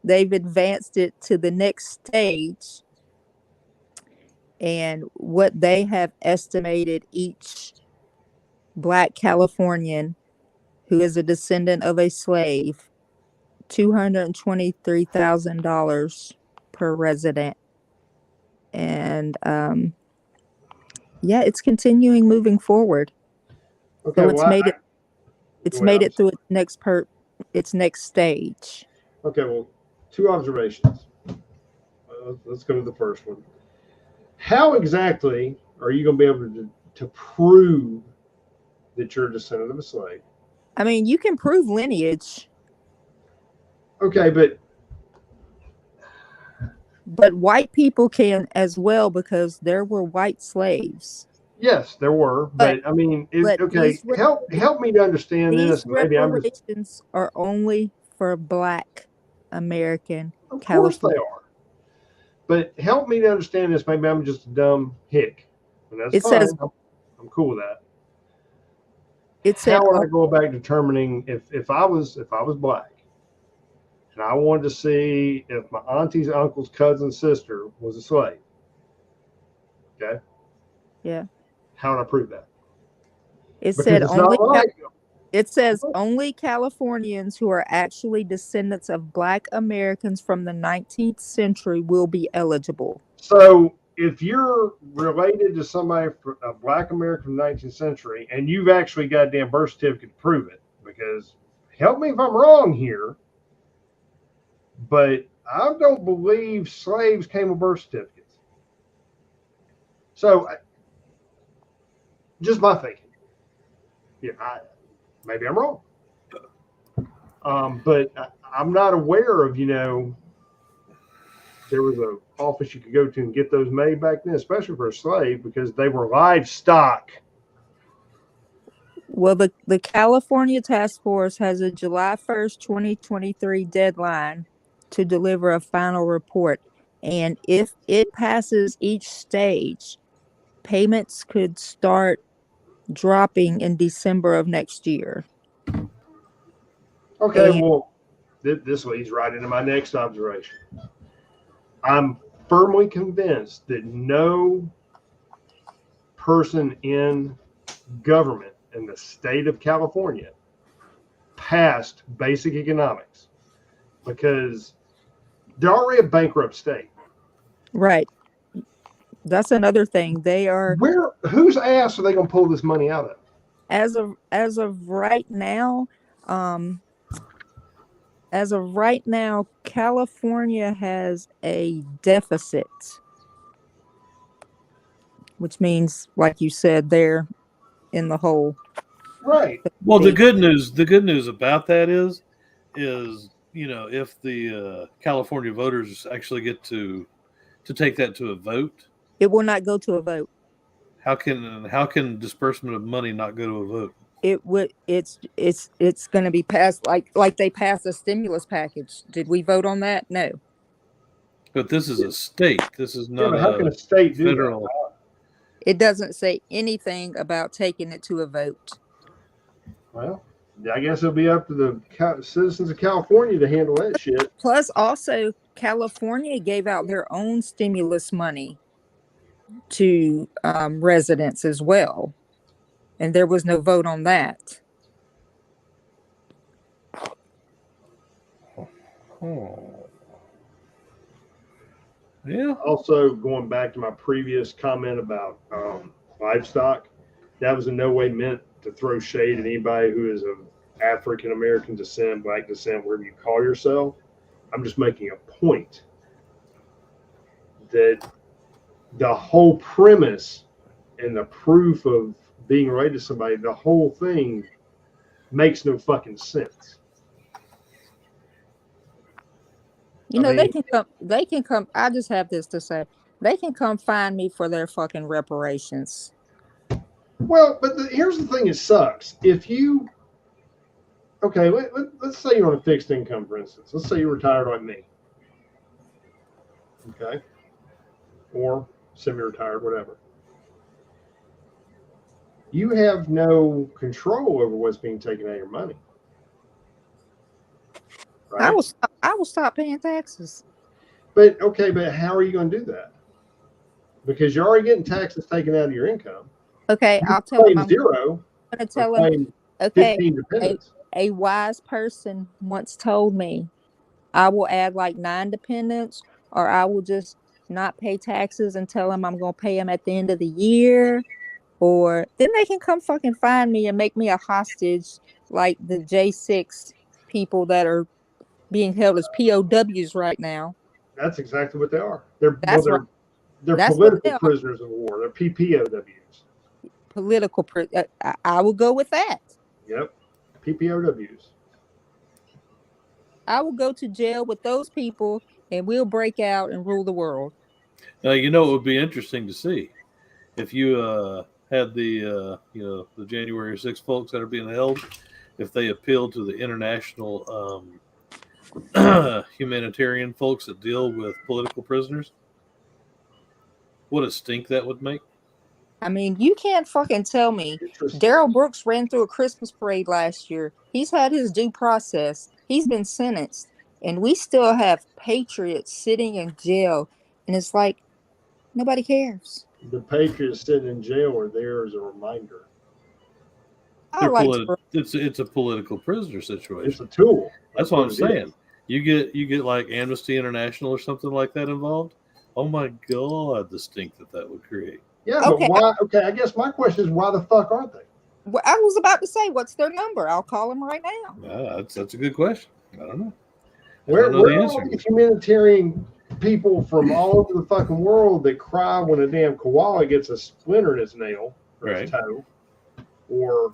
They've advanced it to the next stage, and what they have estimated each Black Californian who is a descendant of a slave, $223,000 per resident. And it's continuing moving forward. Okay, so it's made it through its next stage. Okay, well, 2 observations. Let's go to the first one. How exactly are you going to be able to prove that you're a descendant of a slave? I mean, you can prove lineage. Okay, but white people can as well, because there were white slaves. Yes, there were, but I mean, help me to understand this. Maybe reparations are only for Black American California. Of course they are. But help me to understand this. Maybe I'm just a dumb hick. And that's fine. I'm cool with that. How would I go about determining if I was Black and I wanted to see if my auntie's uncle's cousin's sister was a slave? Okay. Yeah. How would I prove that? It says only Californians who are actually descendants of Black Americans from the 19th century will be eligible. So if you're related to somebody, a Black American from the 19th century, and you've actually got a damn birth certificate to prove it, because help me if I'm wrong here, but I don't believe slaves came with birth certificates. So just my thinking. Yeah, maybe I'm wrong. But I'm not aware of, there was an office you could go to and get those made back then, especially for a slave, because they were livestock. Well, the California Task Force has a July 1st, 2023 deadline to deliver a final report. And if it passes each stage, payments could start dropping in December of next year. Okay, well, this leads right into my next observation. I'm firmly convinced that no person in government in the state of California passed basic economics because they're already a bankrupt state. Right. That's another thing. They are. Whose ass are they going to pull this money out of? As of right now, California has a deficit, which means, like you said, they're in the hole. Right. Well, the good news about that is if the California voters actually get to take that to a vote, it will not go to a vote. How can disbursement of money not go to a vote? It's going to be passed like they passed a stimulus package. Did we vote on that? No. But this is a state. This is not how can a state federal. Do that? It doesn't say anything about taking it to a vote. Well, I guess it'll be up to the citizens of California to handle that shit. Plus, also, California gave out their own stimulus money to residents as well. And there was no vote on that. Oh. Yeah. Also, going back to my previous comment about livestock, that was in no way meant to throw shade at anybody who is of African American descent, black descent, whatever you call yourself. I'm just making a point that the whole premise and the proof of being related to somebody, the whole thing makes no fucking sense. They can come. I just have this to say. They can come find me for their fucking reparations. Well, but here's the thing: it sucks. If you, okay, let's say you're on a fixed income, for instance. Let's say you're retired like me, okay, or semi-retired, whatever. You have no control over what's being taken out of your money. Right? I will stop paying taxes. But how are you going to do that? Because you're already getting taxes taken out of your income. Okay, I'll tell them. Zero. I'm going to tell them. Okay, a wise person once told me, I will add like 9 dependents, or I will just not pay taxes and tell them I'm going to pay them at the end of the year, or then they can come fucking find me and make me a hostage, like the J6 people that are being held as POWs right now. That's exactly what they are. They're political prisoners of war. They're PPOWs. Political. I will go with that. Yep. PPOWs. I will go to jail with those people, and we'll break out and rule the world. It would be interesting to see if you had the the January 6th folks that are being held, if they appeal to the international humanitarian folks that deal with political prisoners. What a stink that would make. I mean, you can't fucking tell me. Daryl Brooks ran through a Christmas parade last year. He's had his due process. He's been sentenced. And we still have patriots sitting in jail. And it's like, nobody cares. The patriots sitting in jail are there as a reminder. It's a political prisoner situation. It's a tool. That's what I'm saying. You get like Amnesty International or something like that involved. Oh my God, the stink that would create. Yeah, okay. But why? Okay, I guess my question is, why the fuck aren't they? Well, I was about to say, what's their number? I'll call them right now. That's a good question. I don't know. Where are all these humanitarian people from all over the fucking world that cry when a damn koala gets a splinter in its nail or its toe, or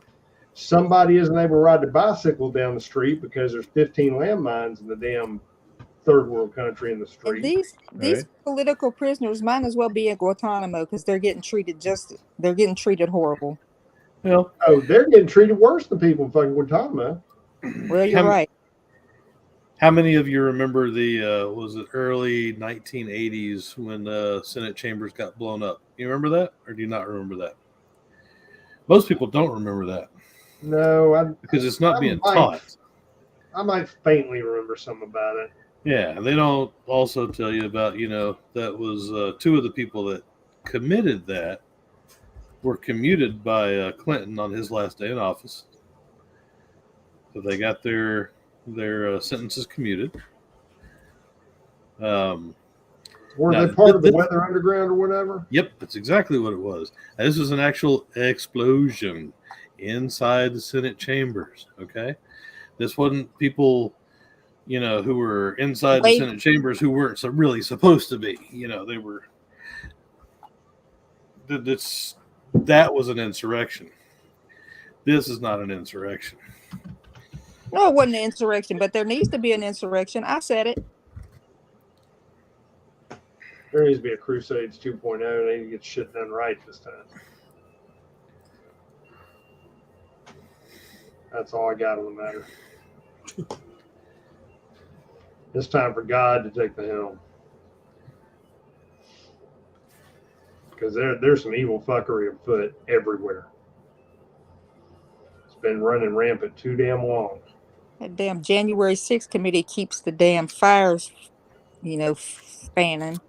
somebody isn't able to ride the bicycle down the street because there's 15 landmines in the damn third world country in the street. And these political prisoners might as well be in Guantanamo because they're getting treated horrible. Well, they're getting treated worse than people in fucking Guantanamo. Well, you're right. How many of you remember the was it early 1980s when Senate chambers got blown up? You remember that, or do you not remember that? Most people don't remember that. No, because it's not being taught. I might faintly remember some about it. Yeah, they don't also tell you about, that was two of the people that committed that were commuted by Clinton on his last day in office. So they got their sentences commuted. Were they part of the Weather Underground or whatever? Yep, that's exactly what it was. Now, this was an actual explosion inside the Senate chambers. Okay, this wasn't people, who were inside the Senate chambers who weren't really supposed to be. They were. That was an insurrection. This is not an insurrection. No, it wasn't an insurrection, but there needs to be an insurrection. I said it. There needs to be a Crusades 2.0. They need to get shit done right this time. That's all I got on the matter. It's time for God to take the helm. Because there's some evil fuckery afoot everywhere. It's been running rampant too damn long. That damn January 6th committee keeps the damn fires, fanning.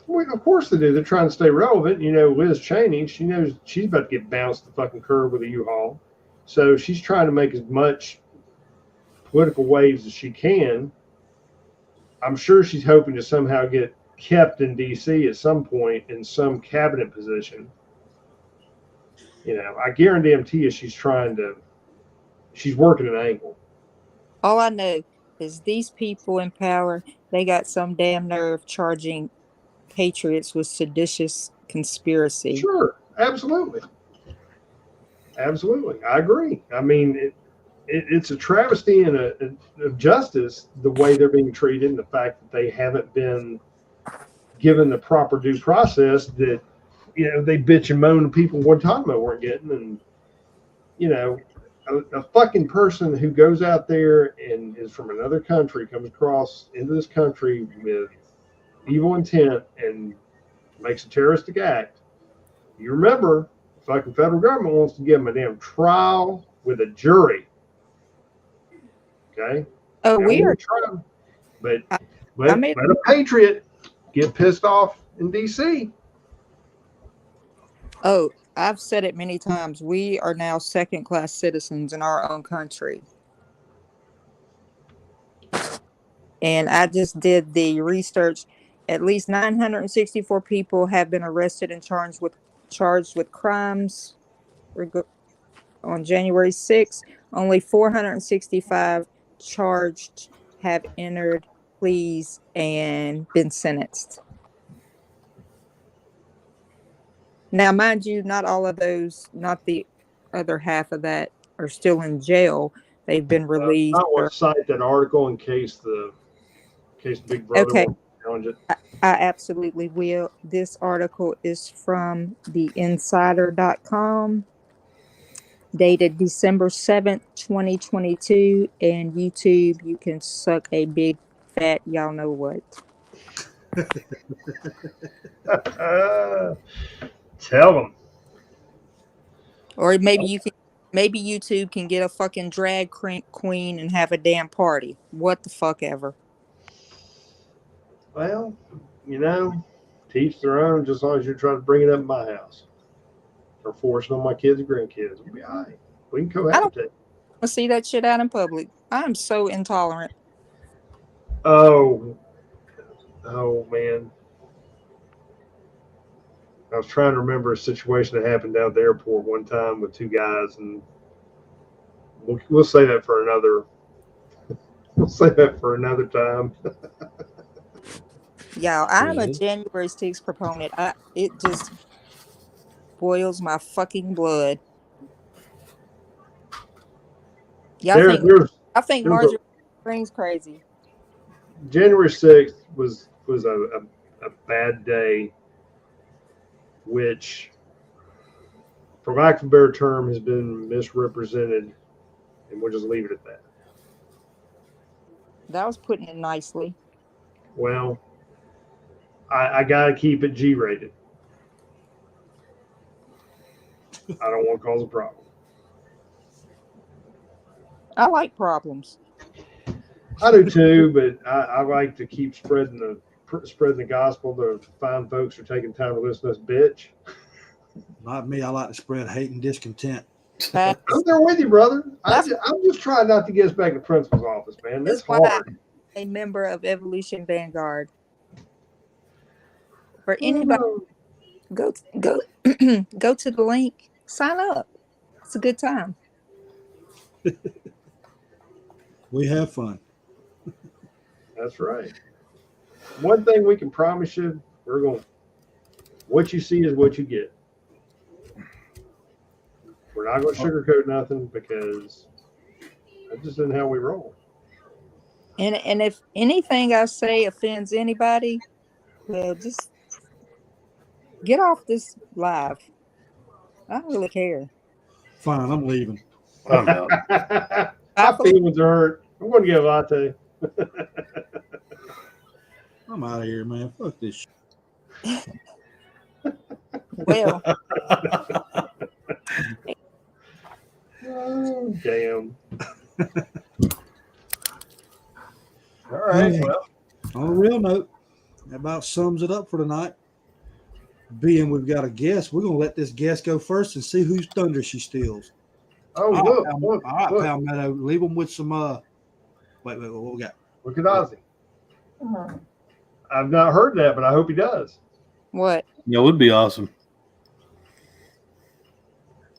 Well, of course they do. They're trying to stay relevant. Liz Cheney, she knows she's about to get bounced the fucking curb with a U-Haul. So she's trying to make as much political waves as she can. I'm sure she's hoping to somehow get kept in D.C. at some point in some cabinet position. I guarantee you she's working an angle. All I know is these people in power, they got some damn nerve charging patriots with seditious conspiracy. Sure, absolutely. Absolutely. I agree. I mean, it's a travesty of justice, the way they're being treated, and the fact that they haven't been given the proper due process that, they bitch and moan to people Guantanamo weren't getting. And, a fucking person who goes out there and is from another country, comes across into this country with evil intent and makes a terroristic act. You remember, the fucking federal government wants to give them a damn trial with a jury. Okay? Oh, weird. But let a patriot get pissed off in D.C. Oh, I've said it many times. We are now second-class citizens in our own country. And I just did the research. At least 964 people have been arrested and charged with crimes on January 6th. Only 465 charged have entered pleas and been sentenced. Now, mind you, not all of those, not the other half of that, are still in jail. They've been released. I want to cite that article in case Big Brother won't challenge it. I absolutely will. This article is from theinsider.com, dated December 7th, 2022, and YouTube, you can suck a big fat y'all know what. Tell them. Or maybe YouTube can get a fucking drag queen and have a damn party. What the fuck ever. Well, teach their own, just as long as you're trying to bring it up in my house or forcing on my kids and grandkids. We'll be all right. We can cohabitate. I don't want to see that shit out in public. I am so intolerant. Oh, man. I was trying to remember a situation that happened down at the airport one time with two guys, and we'll say that for another. We'll say that for another time. Yeah, I'm a January 6th proponent. It just boils my fucking blood. I think Marjorie Greene's crazy. January 6th was a bad day, which, for lack of a better term, has been misrepresented, and we'll just leave it at that. That was putting it nicely. Well, I gotta keep it G-rated. I don't want to cause a problem. I like problems. I do too, but I like to keep spreading the gospel. The fine folks are taking time to listen to us bitch. Not me. I like to spread hate and discontent. I'm there with you, brother. I'm just trying not to get us back to the principal's office, man. That's hard. I'm a member of Evolution Vanguard. For anybody, go go to the link, sign up. It's a good time. We have fun. That's right. One thing we can promise you, what you see is what you get. We're not going to sugarcoat nothing because that's just isn't how we roll. And if anything I say offends anybody, well, just get off this live. I don't really care. Fine, I'm leaving. I'm out. My feelings are hurt. I'm going to get a latte. I'm out of here, man. Fuck this shit. Well. Oh, damn. All right. Well, on a real note, that about sums it up for tonight. Being we've got a guest, we're going to let this guest go first and see whose thunder she steals. Oh, all right, Palmetto, leave them with some. Wait, what we got? Look at Ozzy. I've not heard that, but I hope he does. What? That would be awesome.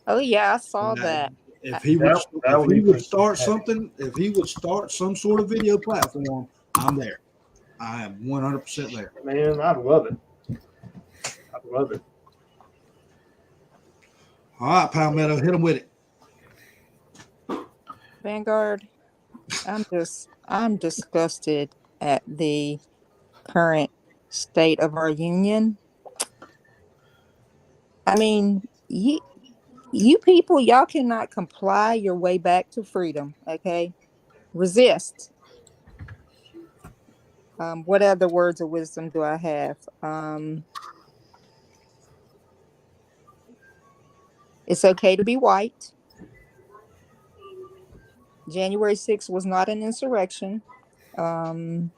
Oh yeah, I saw that. If he would start something, if he would start some sort of video platform, I'm there. I am 100% there. Man, I'd love it. I'd love it. All right, Palmetto, hit him with it. Vanguard, I'm disgusted at the current state of our union. I mean, you people, y'all cannot comply your way back to freedom, okay? Resist. What other words of wisdom do I have? It's okay to be white. January 6th was not an insurrection. Dr.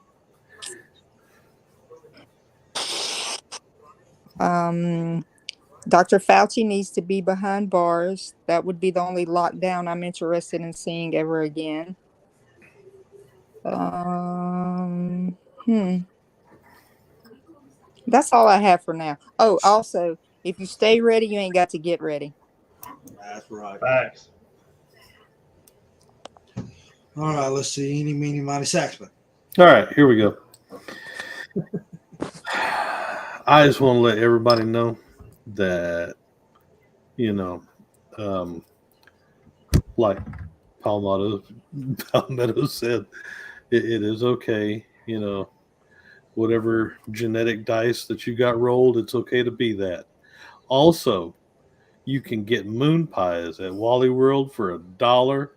Fauci needs to be behind bars. That would be the only lockdown I'm interested in seeing ever again. That's all I have for now. Oh, also, if you stay ready, you ain't got to get ready. That's right. Facts. All right, let's see. Eeny, meeny, miny, Saxman. All right, here we go. I just want to let everybody know that, like Palmetto said, it is okay. Whatever genetic dice that you got rolled, it's okay to be that. Also, you can get moon pies at Wally World for $1,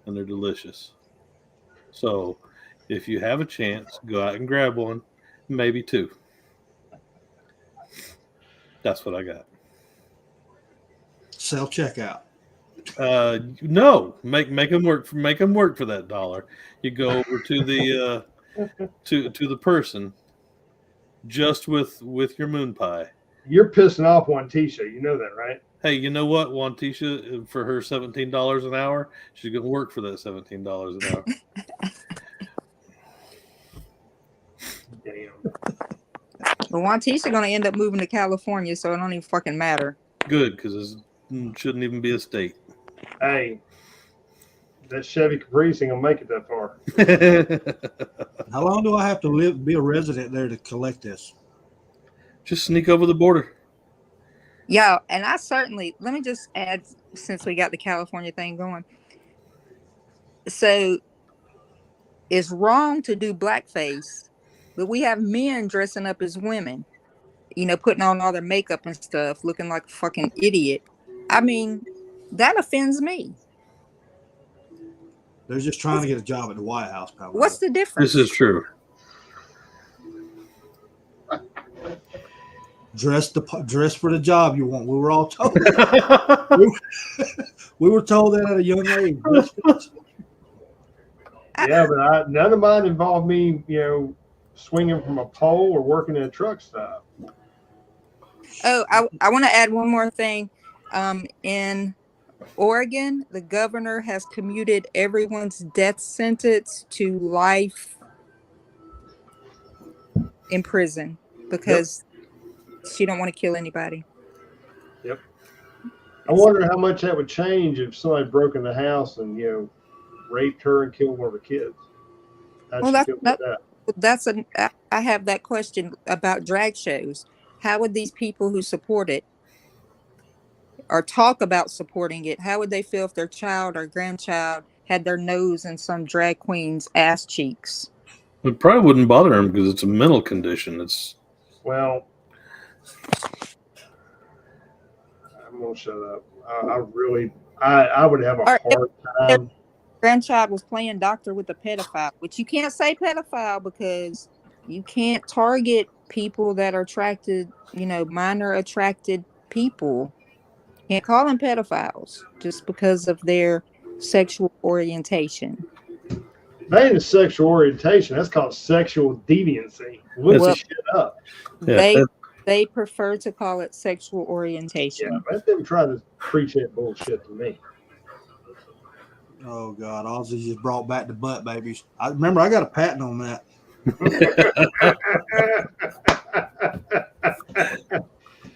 and they're delicious. So, if you have a chance, go out and grab one, maybe 2. That's what I got. Self checkout. No, make them work for that $1. You go over to the to the person just with your moon pie. You're pissing off Wantisha. You know that, right? Hey, you know what? Wantisha, for her $17 an hour, she's going to work for that $17 an hour. Damn. But Wantisha going to end up moving to California, so it don't even fucking matter. Good, because it shouldn't even be a state. Hey, that Chevy Caprice ain't going to make it that far. How long do I have to be a resident there to collect this? Just sneak over the border. Yeah, and let me just add, since we got the California thing going. So it's wrong to do blackface, but we have men dressing up as women, putting on all their makeup and stuff, looking like a fucking idiot. I mean, that offends me. They're just trying to get a job at the White House, probably. What's the difference? This is true. Dress for the job you want. We were all told. we were told that at a young age. Yeah, but none of mine involved me, swinging from a pole or working in a truck stop. Oh, I want to add one more thing. In Oregon, the governor has commuted everyone's death sentence to life in prison because she don't want to kill anybody. Yep. I wonder how much that would change if somebody broke in the house and raped her and killed one of her kids. Well, I have that question about drag shows. How would these people who support it or talk about supporting it, how would they feel if their child or grandchild had their nose in some drag queen's ass cheeks? It probably wouldn't bother them because it's a mental condition. Well, I'm gonna shut up. I would have a hard time. Grandchild was playing doctor with a pedophile, which you can't say pedophile because you can't target people that are attracted, minor attracted people. Can't call them pedophiles just because of their sexual orientation. That ain't a sexual orientation. That's called sexual deviancy. Look the shit up. They prefer to call it sexual orientation. Yeah, let them try to preach that bullshit to me. Oh God, Ozzy just brought back the butt babies. I remember I got a patent on that.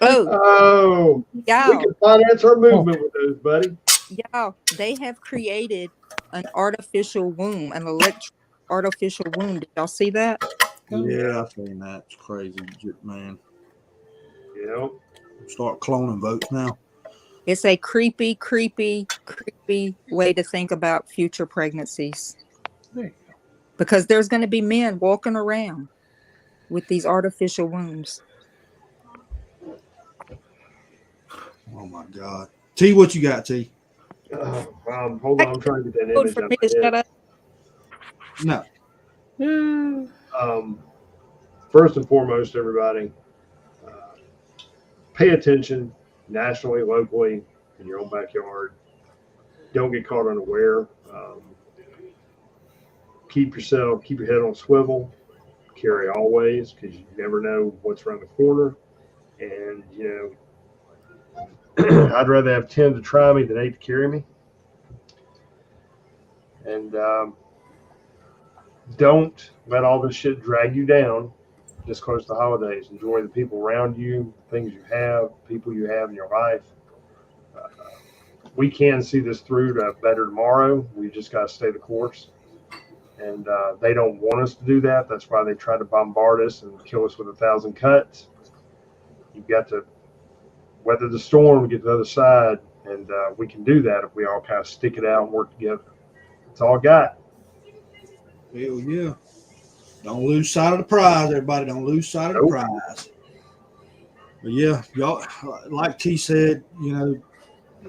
Oh, y'all, we can finance our movement with those, buddy. Y'all, they have created an artificial womb, an electric artificial womb. Did y'all see that? Yeah, I've seen that. It's crazy, man. Yep. Start cloning votes now. It's a creepy way to think about future pregnancies. Because there's going to be men walking around with these artificial wombs. Oh my God. T, what you got, T? Hold on, I'm trying to get that image. For me to shut up. No. First and foremost, everybody, pay attention nationally, locally, in your own backyard. Don't get caught unaware. Keep your head on swivel. Carry always, because you never know what's around the corner. And, I'd rather have 10 to try me than 8 to carry me. And don't let all this shit drag you down just close to the holidays. Enjoy the people around you, things you have, people you have in your life. We can see this through to a better tomorrow. We just got to stay the course. And they don't want us to do that. That's why they try to bombard us and kill us with 1,000 cuts. You've got to weather the storm, get to the other side, and we can do that if we all kind of stick it out and work together. That's all I got. Hell yeah. Don't lose sight of the prize, everybody. Don't lose sight of the prize. But yeah, y'all, like T said,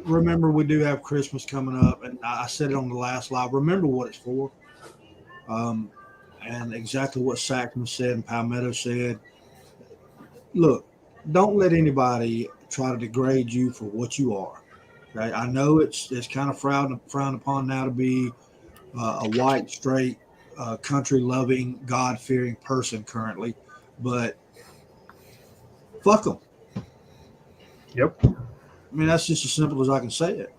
remember we do have Christmas coming up, and I said it on the last live. Remember what it's for. And exactly what Sackman said and Palmetto said. Look, don't let anybody try to degrade you for what you are. Okay? I know it's kind of frowned upon now to be a white, straight, country-loving, God-fearing person currently, but fuck them. Yep. I mean, that's just as simple as I can say it.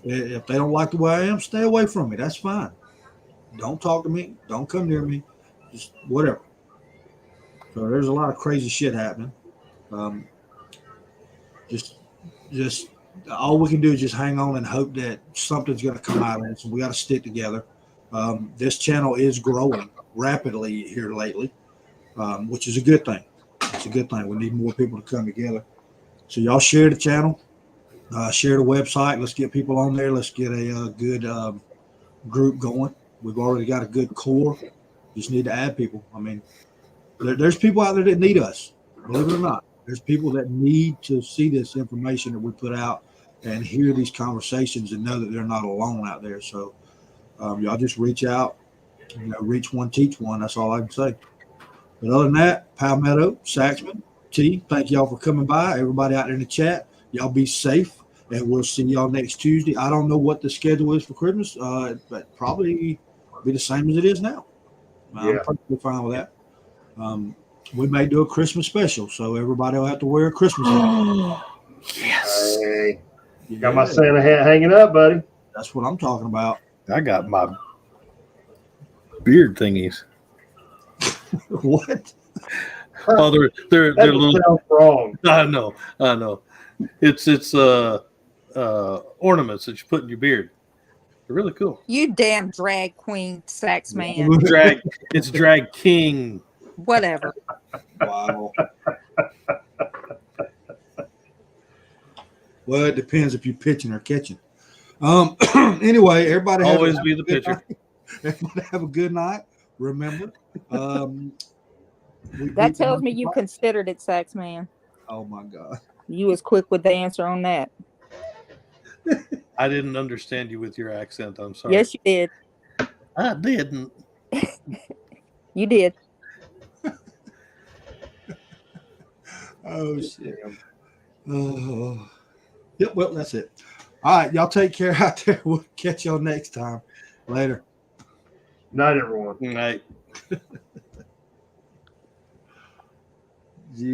If they don't like the way I am, stay away from me. That's fine. Don't talk to me. Don't come near me. Just whatever. So there's a lot of crazy shit happening. Just all we can do is just hang on and hope that something's going to come out of it. So we got to stick together. This channel is growing rapidly here lately, which is a good thing. It's a good thing. We need more people to come together. So y'all share the channel, share the website. Let's get people on there. Let's get a good group going. We've already got a good core. Just need to add people. I mean, there's people out there that need us, believe it or not. There's people that need to see this information that we put out and hear these conversations and know that they're not alone out there. So y'all just reach out, reach one, teach one. That's all I can say. But other than that, Palmetto, Saxman, T, thank y'all for coming by. Everybody out there in the chat, y'all be safe, and we'll see y'all next Tuesday. I don't know what the schedule is for Christmas, but probably be the same as it is now. I'm perfectly fine with that. We may do a Christmas special, so everybody will have to wear a Christmas hat. Yes. Hey, got my Santa hat hanging up, buddy. That's what I'm talking about. I got my beard thingies. What? Oh, they're little. Sounds wrong. I know. It's ornaments that you put in your beard. They're really cool. You damn drag queen sax man. It's drag king. Whatever. Wow. Well, it depends if you're pitching or catching. Anyway, everybody always be the pitcher. Everybody have a good night. Remember, that tells me you considered it, sax man. Oh my God. You was quick with the answer on that. I didn't understand you with your accent. I'm sorry. Yes, you did. I didn't. You did. Oh shit. Oh. Yep. Well, that's it. All right, y'all take care out there. We'll catch y'all next time. Later. Night, everyone. Night. Gee.